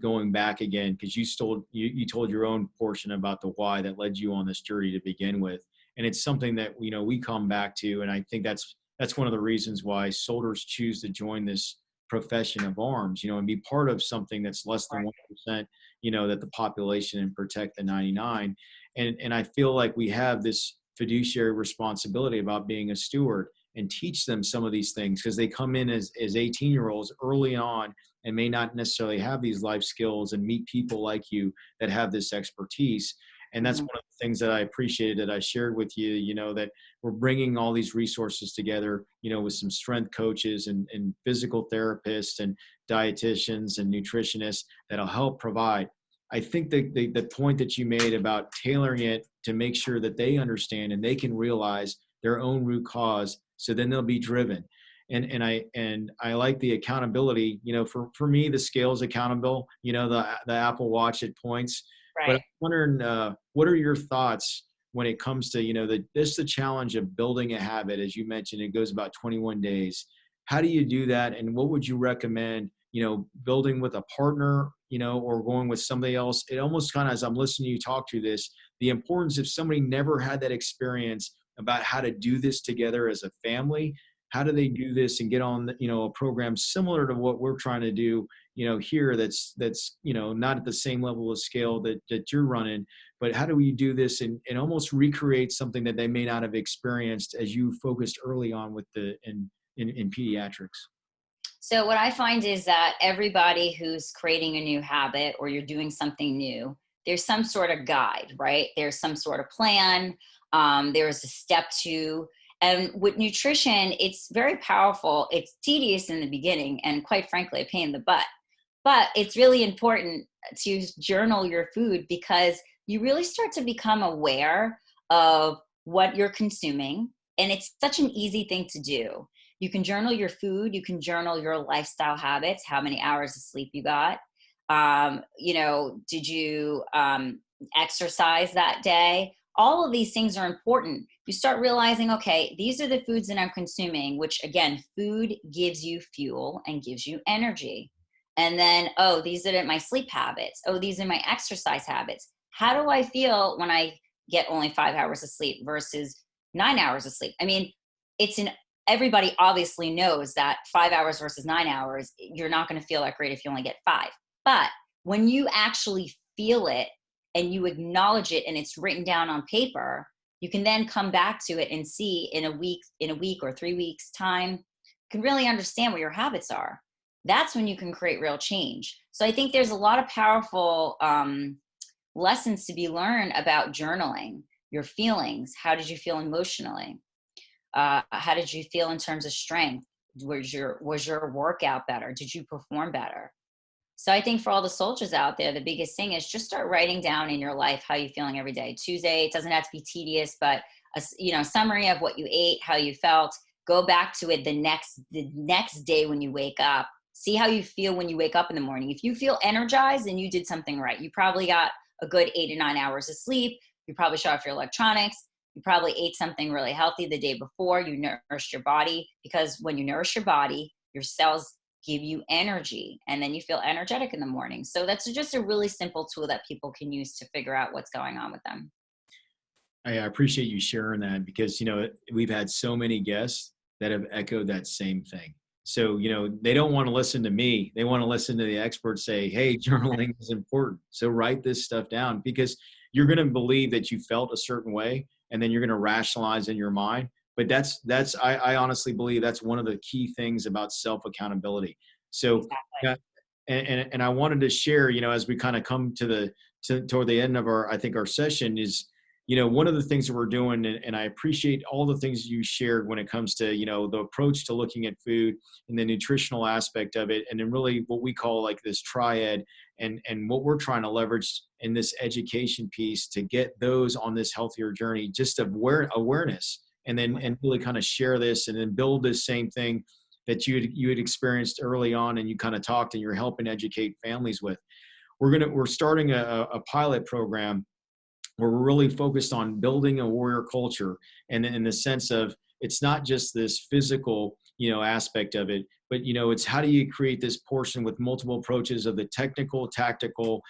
going back again, because you told your own portion about the why that led you on this journey to begin with, and it's something that we come back to, and I think that's one of the reasons why soldiers choose to join this profession of arms, and be part of something that's less than 1%, that the population, and protect the 99, and I feel like we have this fiduciary responsibility about being a steward and teach them some of these things, because they come in as 18-year-olds early on and may not necessarily have these life skills and meet people like you that have this expertise. And that's Mhm. one of the things that I appreciated that I shared with you, that we're bringing all these resources together, with some strength coaches and physical therapists and dietitians and nutritionists that'll help provide. I think the point that you made about tailoring it to make sure that they understand and they can realize their own root cause, so then they'll be driven. And I like the accountability. For me, the scale's accountable. The Apple Watch, it points. But I'm Right. wondering, what are your thoughts when it comes to the challenge of building a habit? As you mentioned, it goes about 21 days. How do you do that, and what would you recommend? Building with a partner, or going with somebody else. It almost kind of, as I'm listening to you talk through this, the importance, if somebody never had that experience about how to do this together as a family, how do they do this and get on a program similar to what we're trying to do here, that's not at the same level of scale that you're running, but how do we do this and almost recreate something that they may not have experienced, as you focused early on with in pediatrics? So what I find is that everybody who's creating a new habit or you're doing something new, there's some sort of guide, right? There's some sort of plan. There's a step to, and with nutrition, it's very powerful. It's tedious in the beginning and quite frankly, a pain in the butt. But it's really important to journal your food because you really start to become aware of what you're consuming. And it's such an easy thing to do. You can journal your food, you can journal your lifestyle habits, how many hours of sleep you got. Did you exercise that day? All of these things are important. You start realizing, okay, these are the foods that I'm consuming, which again, food gives you fuel and gives you energy. And then, oh, these are my sleep habits. Oh, these are my exercise habits. How do I feel when I get only 5 hours of sleep versus 9 hours of sleep? I mean, it's an everybody obviously knows that 5 hours versus 9 hours, you're not going to feel that great if you only get five. But when you actually feel it and you acknowledge it and it's written down on paper, you can then come back to it and see in a week or 3 weeks time, you can really understand what your habits are. That's when you can create real change. So I think there's a lot of powerful lessons to be learned about journaling your feelings. How did you feel emotionally? How did you feel in terms of strength? Was your workout better? Did you perform better? So I think for all the soldiers out there, the biggest thing is just start writing down in your life how you're feeling every day. Tuesday, it doesn't have to be tedious, but summary of what you ate, how you felt. Go back to it the next day when you wake up. See how you feel when you wake up in the morning. If you feel energized, then you did something right. You probably got a good 8 to 9 hours of sleep. You probably shut off your electronics. You probably ate something really healthy the day before. You nourished your body, because when you nourish your body, your cells give you energy and then you feel energetic in the morning. So that's just a really simple tool that people can use to figure out what's going on with them. I appreciate you sharing that, because we've had so many guests that have echoed that same thing. So they don't want to listen to me; they want to listen to the experts say, "Hey, journaling is important. So write this stuff down," because you're going to believe that you felt a certain way, and then you're going to rationalize in your mind. But I honestly believe that's one of the key things about self accountability. So Exactly. yeah, and I wanted to share, as we kind of come toward the end of our session, is one of the things that we're doing, and I appreciate all the things you shared when it comes to the approach to looking at food and the nutritional aspect of it, and then really what we call like this triad, and what we're trying to leverage in this education piece to get those on this healthier journey, just awareness, and then and really kind of share this and then build this same thing that you had experienced early on, and you kind of talked and you're helping educate families with. we're starting a pilot program where we're really focused on building a warrior culture, and in the sense of it's not just this physical, aspect of it, but it's how do you create this portion with multiple approaches of the technical, tactical,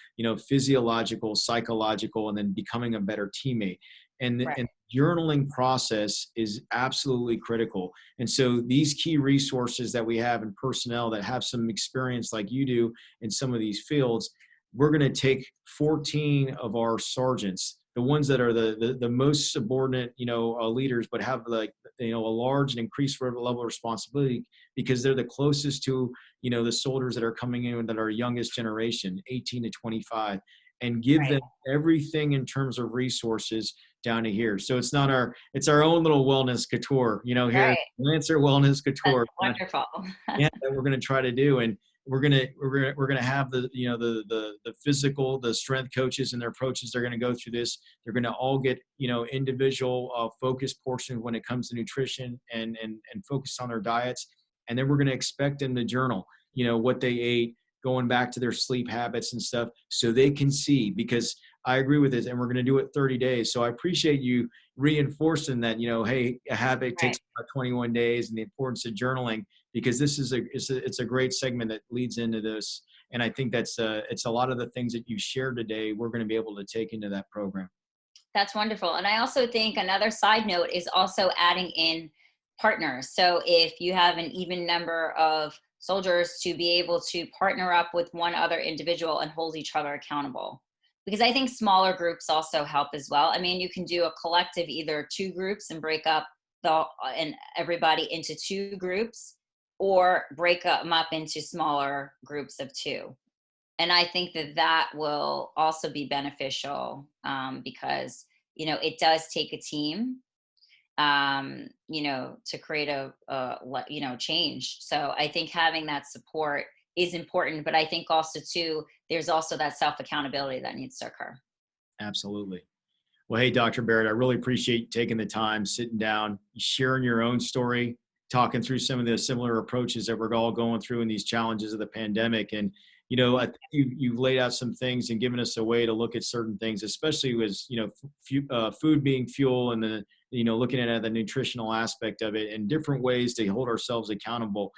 physiological, psychological, and then becoming a better teammate. Right. And journaling process is absolutely critical. And so these key resources that we have in personnel that have some experience like you do in some of these fields, we're going to take 14 of our sergeants, the ones that are the most subordinate, leaders, but have like, a large and increased level of responsibility because they're the closest to, the soldiers that are coming in that are youngest generation, 18 to 25, and give Right. them everything in terms of resources down to here. So it's our own little wellness couture, here, Right. Lancer Wellness That's Couture. wonderful. Yeah, that we're going to try to do. And we're gonna have the the physical, the strength coaches and their approaches. They're going to go through this. They're going to all get individual focus portions when it comes to nutrition and focus on their diets. And then we're going to expect them to journal what they ate, going back to their sleep habits and stuff, so they can see. Because I agree with this, and we're going to do it 30 days. So I appreciate you reinforcing that. Hey, a habit Right. takes about 21 days, and the importance of journaling, because this is it's a great segment that leads into this. And I think that's it's a lot of the things that you shared today we're going to be able to take into that program. That's wonderful. And I also think another side note is also adding in partners. So if you have an even number of soldiers, to be able to partner up with one other individual and hold each other accountable. Because I think smaller groups also help as well. I mean, you can do a collective, either two groups and break up and everybody into two groups, or break them up into smaller groups of two. And I think that that will also be beneficial, because it does take a team, to create change. So I think having that support is important, but I think also too there's also that self accountability that needs to occur. Absolutely. Well, hey, Dr. Barrett, I really appreciate taking the time, sitting down, sharing your own story, talking through some of the similar approaches that we're all going through in these challenges of the pandemic. And, I think you've laid out some things and given us a way to look at certain things, especially with, food being fuel, and the, looking at the nutritional aspect of it and different ways to hold ourselves accountable.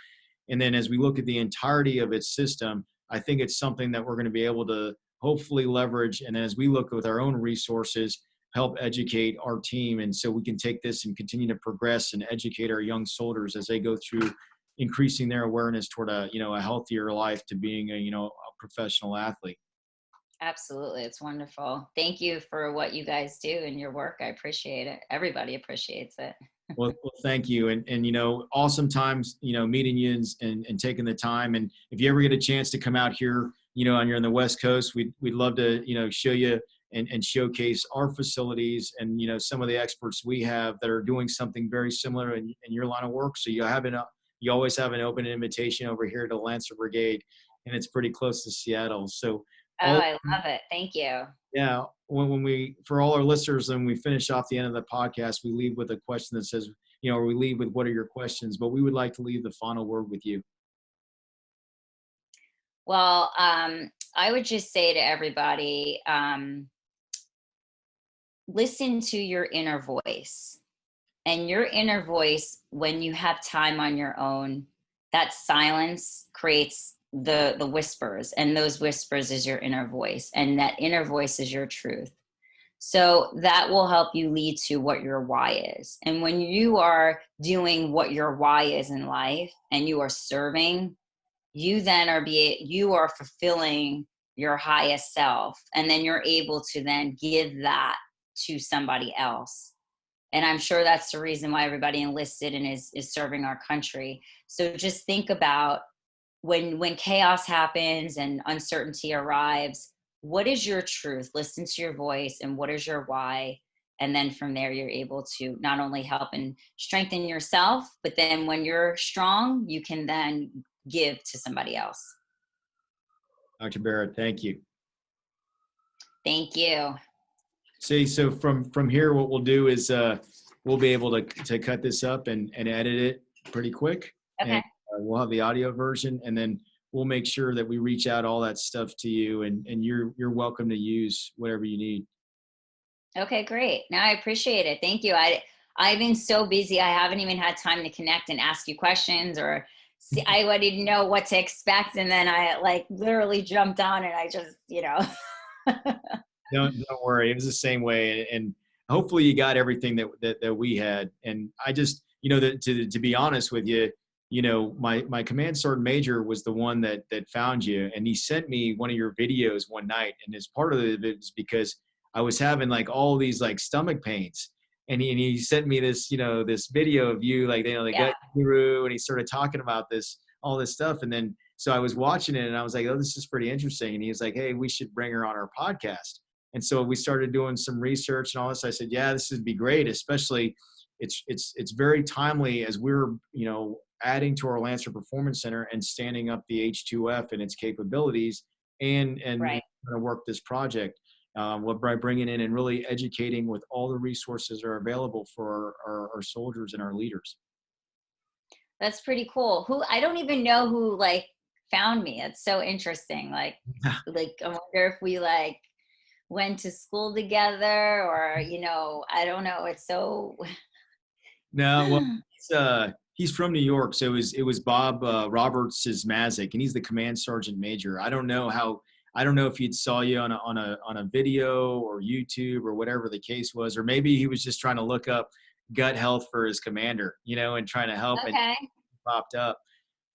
And then as we look at the entirety of its system, I think it's something that we're going to be able to hopefully leverage. And as we look with our own resources, help educate our team. And so we can take this and continue to progress and educate our young soldiers as they go through increasing their awareness toward a healthier life, to being a professional athlete. Absolutely. It's wonderful. Thank you for what you guys do and your work. I appreciate it. Everybody appreciates it. Well, thank you. And awesome times, meeting you and taking the time. And if you ever get a chance to come out here, and you're on the West Coast, we'd love to, show you and showcase our facilities and, some of the experts we have that are doing something very similar in your line of work. So you always have an open invitation over here to Lancer Brigade, and it's pretty close to Seattle. So Oh, all, I love it. Thank you. yeah, when we, for all our listeners, and we finish off the end of the podcast, we leave with a question that says, or we leave with, what are your questions? But we would like to leave the final word with you. Well, I would just say to everybody, listen to your inner voice. And your inner voice, when you have time on your own, that silence creates the whispers, and those whispers is your inner voice, and that inner voice is your truth. So that will help you lead to what your why is. And when you are doing what your why is in life and you are serving, you are fulfilling your highest self, and then you're able to then give that to somebody else. And I'm sure that's the reason why everybody enlisted and is serving our country. So just think about when chaos happens and uncertainty arrives, what is your truth? Listen to your voice, and what is your why? And then from there, you're able to not only help and strengthen yourself, but then when you're strong, you can then give to somebody else. Dr. Barrett, thank you. Thank you. See, so from here, what we'll do is we'll be able to cut this up and edit it pretty quick. Okay. And we'll have the audio version, and then we'll make sure that we reach out all that stuff to you, and you're welcome to use whatever you need. Okay, great. Now I appreciate it. Thank you. I've been so busy. I haven't even had time to connect and ask you questions or see. I didn't know what to expect, and then I like literally jumped on, and I just, Don't worry. It was the same way, and hopefully you got everything that we had. And I just, that to be honest with you, my command sergeant major was the one that found you, and he sent me one of your videos one night, and as part of it is because I was having like all these like stomach pains, and he sent me this this video of you, like the yeah, gut guru, and he started talking about all this stuff, and then so I was watching it and I was like, oh, this is pretty interesting, and he was like, hey, we should bring her on our podcast. And so we started doing some research and all this. I said, yeah, this would be great, especially it's very timely as we're, adding to our Lancer Performance Center and standing up the H2F and its capabilities, and right. going to work this project by bringing in and really educating with all the resources that are available for our soldiers and our leaders. That's pretty cool. Who I don't even know who like found me. It's so interesting. Like I wonder if we like went to school together or I don't know. It's so No, well, he's from New York, so it was Bob Roberts' Mazik, and he's the command sergeant major. I don't know if he saw you on a video or YouTube or whatever the case was, or maybe he was just trying to look up gut health for his commander, and trying to help, and okay. popped up.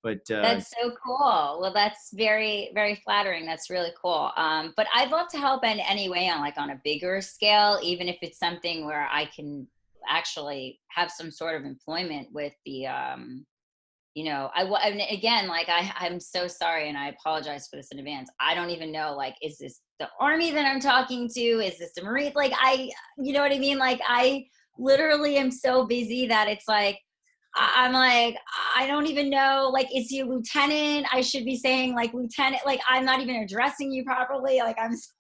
But That's so cool. Well, that's very, very flattering. That's really cool. But I'd love to help in any way on a bigger scale, even if it's something where I can actually have some sort of employment with the, and again, like I'm so sorry and I apologize for this in advance. I don't even know, like, is this the Army that I'm talking to? Is this the Marines? Like, you know what I mean? Like, I literally am so busy that it's like, I'm like, I don't even know. Like, is he a lieutenant? I should be saying like lieutenant. Like, I'm not even addressing you properly. Like, I'm sorry.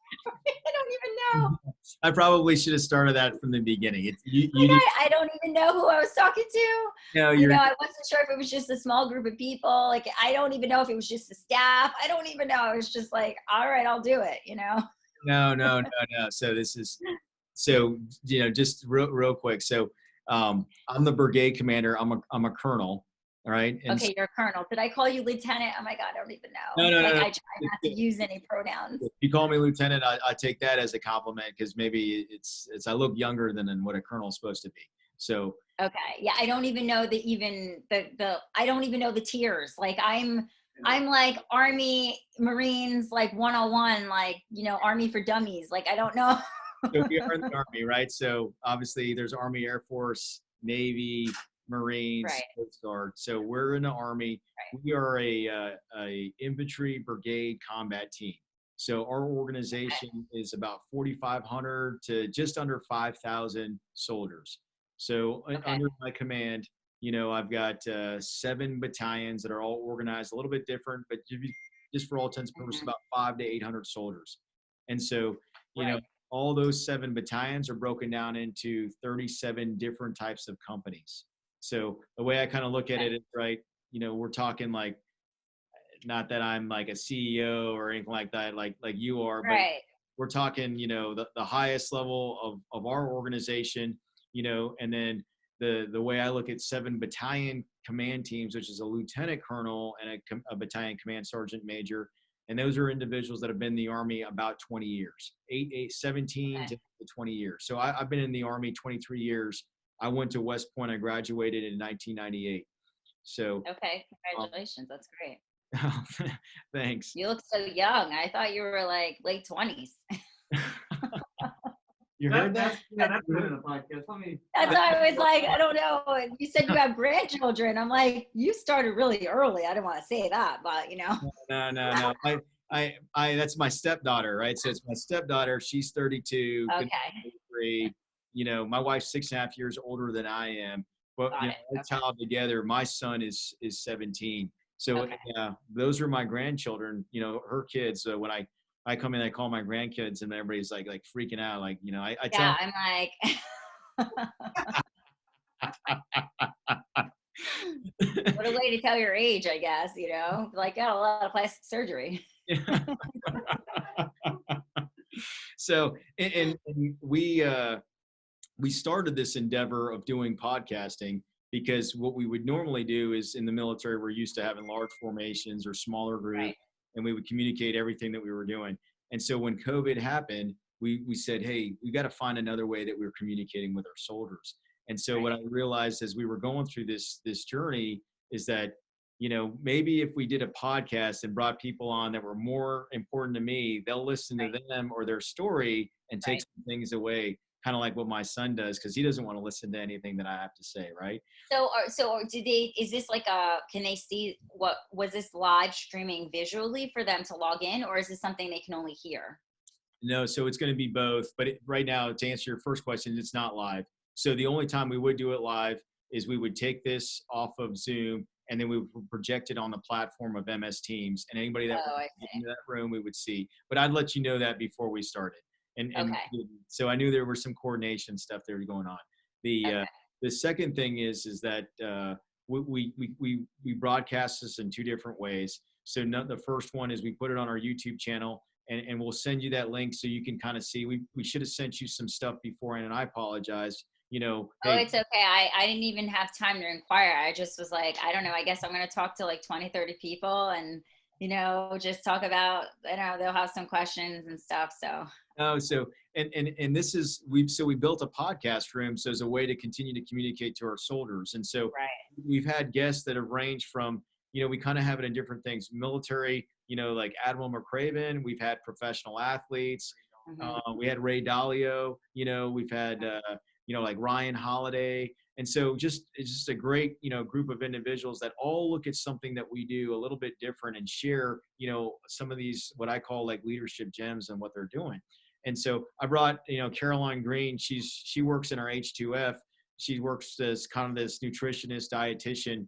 I don't even know. I probably should have started that from the beginning. Like, I don't even know who I was talking to. no, you're I wasn't sure if it was just a small group of people. Like, I don't even know if it was just the staff. I don't even know. It was just like, all right, I'll do it. no. Just real quick. So I'm the brigade commander. I'm a colonel. All right. And Okay, you're a colonel. Did I call you lieutenant? Oh my God, I don't even know. no, Like, no. I try not to use any pronouns. If you call me lieutenant, I take that as a compliment, because maybe it's I look younger than what a colonel's supposed to be. So Okay. Yeah, I don't even know the I don't even know the tiers. Like, I'm like Army, Marines, like 101, like, Army for dummies. Like, I don't know. so we are in the Army, right? So obviously there's Army, Air Force, Navy, Marines, Right. Coast Guard. So we're in the Army. Right. We are a infantry brigade combat team. So our organization is about 4,500 to just under 5,000 soldiers. So Okay. under my command, I've got 7 battalions that are all organized a little bit different, but just for all intents and purposes, Mhm. about 500 to 800 soldiers. And so, you know, Right. all those 7 battalions are broken down into 37 different types of companies. So the way I kind of look at Okay. it is, right, we're talking like, not that I'm like a CEO or anything like that, like you are, but Right. we're talking, the highest level of our organization, and then the way I look at 7 battalion command teams, which is a lieutenant colonel and a battalion command sergeant major. And those are individuals that have been in the Army about 20 years, 17 Okay. to 20 years. So I've been in the Army 23 years. I went to West Point. I graduated in 1998. So, Okay. um, Congratulations. That's great. thanks. You look so young. I thought you were like late 20s. You heard that? That's good in the podcast. Let me. That's why I was like, I don't know. And you said you have grandchildren. I'm like, you started really early. I didn't want to say that, but. No. That's my stepdaughter, right? So it's my stepdaughter. She's 32, gonna be Okay. 33. My wife's 6.5 years older than I am. But Got it. our Okay. child together, my son is 17. So Okay. yeah, those are my grandchildren. Her kids. So when I come in, I call my grandkids, and everybody's like freaking out. Like, I tell Yeah. I'm like, What a way to tell your age, I guess, you know, like, got a lot of plastic surgery. So, and we started this endeavor of doing podcasting because what we would normally do is in the military, we're used to having large formations or smaller groups, Right. and we would communicate everything that we were doing. And so when COVID happened, we said, hey, we got to find another way that we were communicating with our soldiers. And so what Right. I realized as we were going through this journey is that, maybe if we did a podcast and brought people on that were more important to me, they'll listen to Right. them or their story and take Right. some things away, kind of like what my son does, because he doesn't want to listen to anything that I have to say, right? Is this like can they see, what was this live streaming visually for them to log in, or is this something they can only hear? No, so it's going to be both. But right now, to answer your first question, it's not live. So the only time we would do it live is we would take this off of Zoom and then we would project it on the platform of MS Teams. And anybody that Oh, would I get see. into that room, we would see. But I'd let you know that before we started. And Okay. so I knew there was some coordination stuff there going on. The uh, Okay. the second thing is that we broadcast this in two different ways. So the first one is we put it on our YouTube channel, and we'll send you that link so you can kind of see. We should have sent you some stuff beforehand, and I apologize. Oh, Hey, it's okay. I didn't even have time to inquire. I just was like, I don't know, I guess I'm going to talk to like 20, 30 people and, just talk about, they'll have some questions and stuff. So, no, so and this is we built a podcast room so as a way to continue to communicate to our soldiers, and so right. we've had guests that have ranged from we kind of have it in different things, military, like Admiral McCraven. We've had professional athletes. Hmm. We had Ray Dalio. We've had like Ryan Holiday. And so it's just a great, group of individuals that all look at something that we do a little bit different and share, some of these, what I call like leadership gems and what they're doing. And so I brought, Caroline Green. She works in our H2F. She works as kind of this nutritionist, dietitian,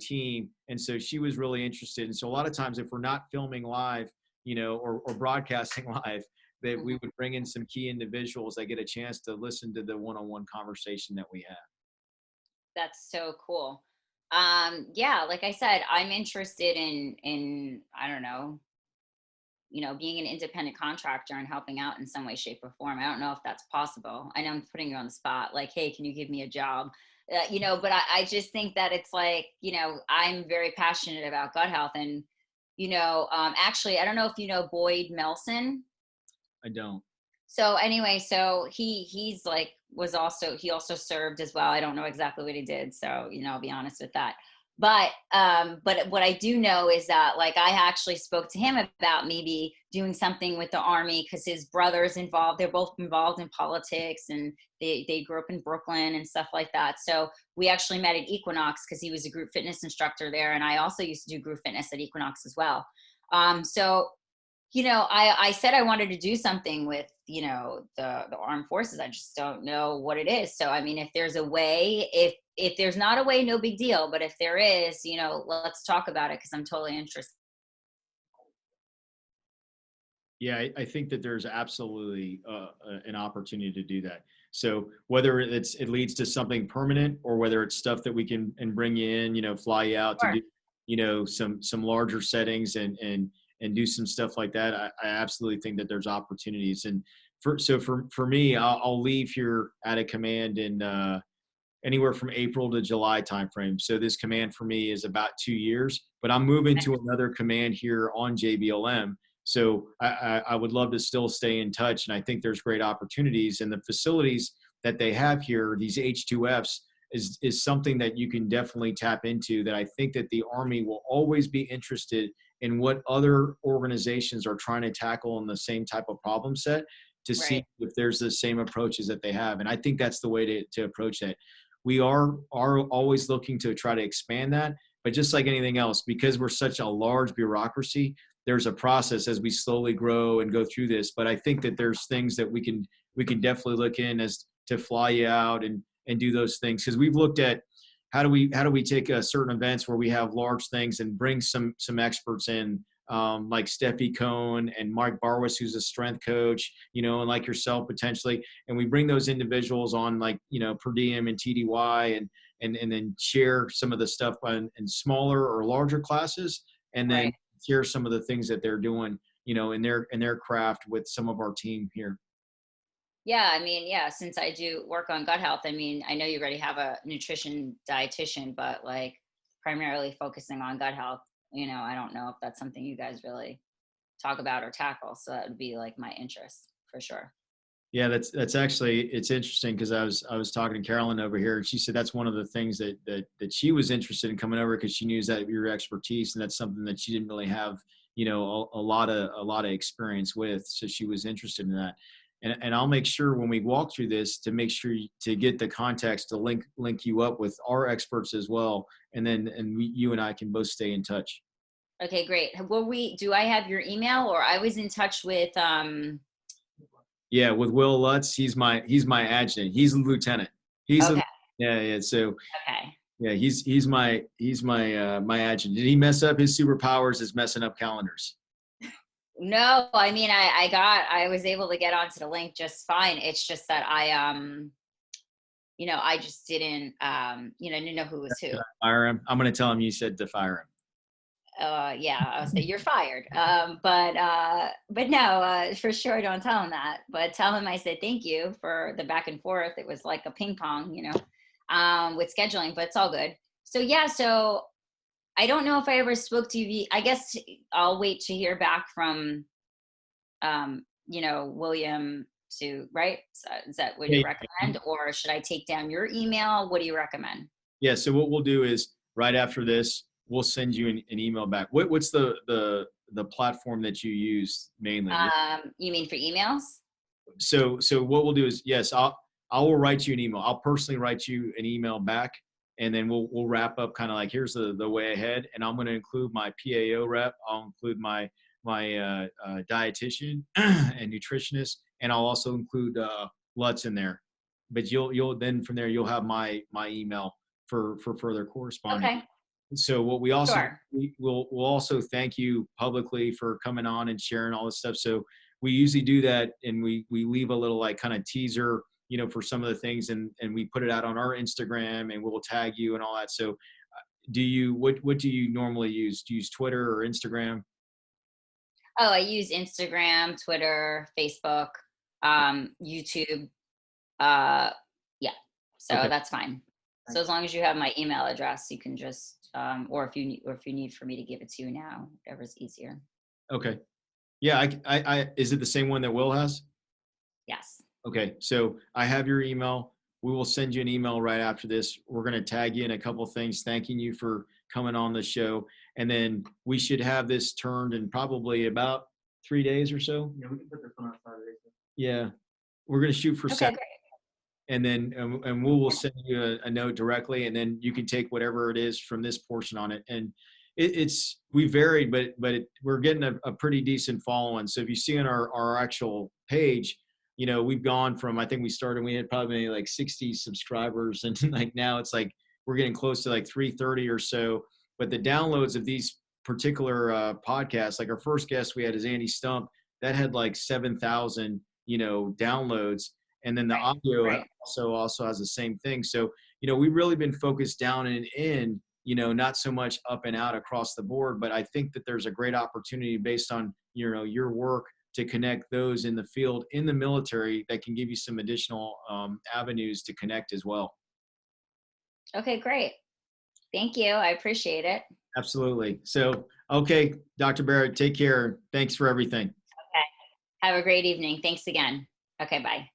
team. And so she was really interested. And so a lot of times if we're not filming live, or broadcasting live, that we Hmm. would bring in some key individuals that get a chance to listen to the one-on-one conversation that we have. That's so cool. Yeah, like I said, I'm interested in, I don't know, being an independent contractor and helping out in some way, shape, or form. I don't know if that's possible. I know I'm putting you on the spot. Like, hey, can you give me a job? But I just think that it's like, I'm very passionate about gut health. And, actually, I don't know if you know Boyd Melson. I don't. So anyway, so he's like he also served as well. I don't know exactly what he did, so I'll be honest with that. But what I do know is that like I actually spoke to him about maybe doing something with the army because his brother's involved. They're both involved in politics, and they grew up in Brooklyn and stuff like that. So we actually met at Equinox because he was a group fitness instructor there, and I also used to do group fitness at Equinox as well. So I said I wanted to do something with, the armed forces. I just don't know what it is. So, I mean, if there's a way, if there's not a way, no big deal. But if there is, let's talk about it because I'm totally interested. Yeah, I think that there's absolutely an opportunity to do that. So whether it leads to something permanent or whether it's stuff that we can and bring you in, fly you out to Sure. do, some larger settings and do some stuff like that. I absolutely think that there's opportunities. And for me, I'll leave here at a command in anywhere from April to July timeframe. So this command for me is about 2 years, but I'm moving to another command here on JBLM. So I would love to still stay in touch. And I think there's great opportunities, and the facilities that they have here, these H2Fs, is something that you can definitely tap into, that I think that the Army will always be interested in what other organizations are trying to tackle in the same type of problem set, to Right. see if there's the same approaches that they have. And I think that's the way to approach that. We are always looking to try to expand that, but just like anything else, because we're such a large bureaucracy, there's a process as we slowly grow and go through this. But I think that there's things that we can definitely look in as to fly you out and do those things, because we've looked at how do we take certain events where we have large things and bring some experts in, like Steffi Cohn and Mike Barwis, who's a strength coach, and like yourself potentially, and we bring those individuals on, like per diem and TDY, and then share some of the stuff in smaller or larger classes, and then Right. share some of the things that they're doing, in their craft with some of our team here. Yeah, I mean, yeah, since I do work on gut health, I mean, I know you already have a nutrition dietitian, but like primarily focusing on gut health, I don't know if that's something you guys really talk about or tackle. So that would be like my interest for sure. Yeah, that's actually, it's interesting because I was talking to Carolyn over here, and she said that's one of the things that she was interested in coming over, because she knew that your expertise, and that's something that she didn't really have, a lot of experience with. So she was interested in that. And I'll make sure when we walk through this to make sure to get the context to link you up with our experts as well, and then you and I can both stay in touch. Okay, great. Do I have your email, or I was in touch with, Yeah, with Will Lutz, he's my adjutant. He's a lieutenant. He's a okay, Yeah, yeah. So okay. yeah, he's my adjutant. Did he mess up his superpowers? Is messing up calendars. No, I mean, I was able to get onto the link just fine. It's just that I just didn't know who was who. Fire him. I'm gonna tell him you said to fire him. Yeah, I'll say you're fired. But no, for sure, don't tell him that. But tell him I said thank you for the back and forth. It was like a ping pong, with scheduling, but it's all good. So yeah, so I don't know if I ever spoke to you. I guess I'll wait to hear back from, William to, right? So is that what you Yeah, recommend, or should I take down your email? What do you recommend? yeah. So what we'll do is right after this, we'll send you an email back. What's the platform that you use mainly? You mean for emails? So what we'll do is, yes, I will write you an email. I'll personally write you an email back, and then we'll wrap up kind of like, here's the way ahead, and I'm going to include my PAO rep. I'll include my dietitian and nutritionist, and I'll also include Lutz in there. But you'll then from there you'll have my email for further corresponding. Okay, So what we also sure. we'll also thank you publicly for coming on and sharing all this stuff. So we usually do that, and we leave a little like kind of teaser, for some of the things, and we put it out on our Instagram, and we'll tag you and all that. So what do you normally use? Do you use Twitter or Instagram? Oh, I use Instagram, Twitter, Facebook, YouTube. Uh, yeah, so Okay. that's fine. So as long as you have my email address, you can just, or if you need for me to give it to you now, whatever's easier. Okay. Yeah. Is it the same one that Will has? Yes. Okay, so I have your email. We will send you an email right after this. We're going to tag you in a couple of things, thanking you for coming on the show. And then we should have this turned in probably about 3 days or so. Yeah, we can put this one on Saturday. Yeah, we're going to shoot for Okay, 7, great. and then and we will send you a note directly, and then you can take whatever it is from this portion on it. And we varied, but we're getting a pretty decent following. So if you see on our actual page, we've gone from, I think we started, we had probably like 60 subscribers, and like now it's like we're getting close to like 330 or so. But the downloads of these particular podcasts, like our first guest we had is Andy Stump, that had like 7,000 downloads, and then the Right. audio Right. also has the same thing. So we've really been focused down and in, not so much up and out across the board. But I think that there's a great opportunity based on your work to connect those in the field, in the military, that can give you some additional avenues to connect as well. Okay, great. Thank you. I appreciate it. Absolutely. So, okay, Dr. Barrett, take care. Thanks for everything. Okay. Have a great evening. Thanks again. Okay, bye.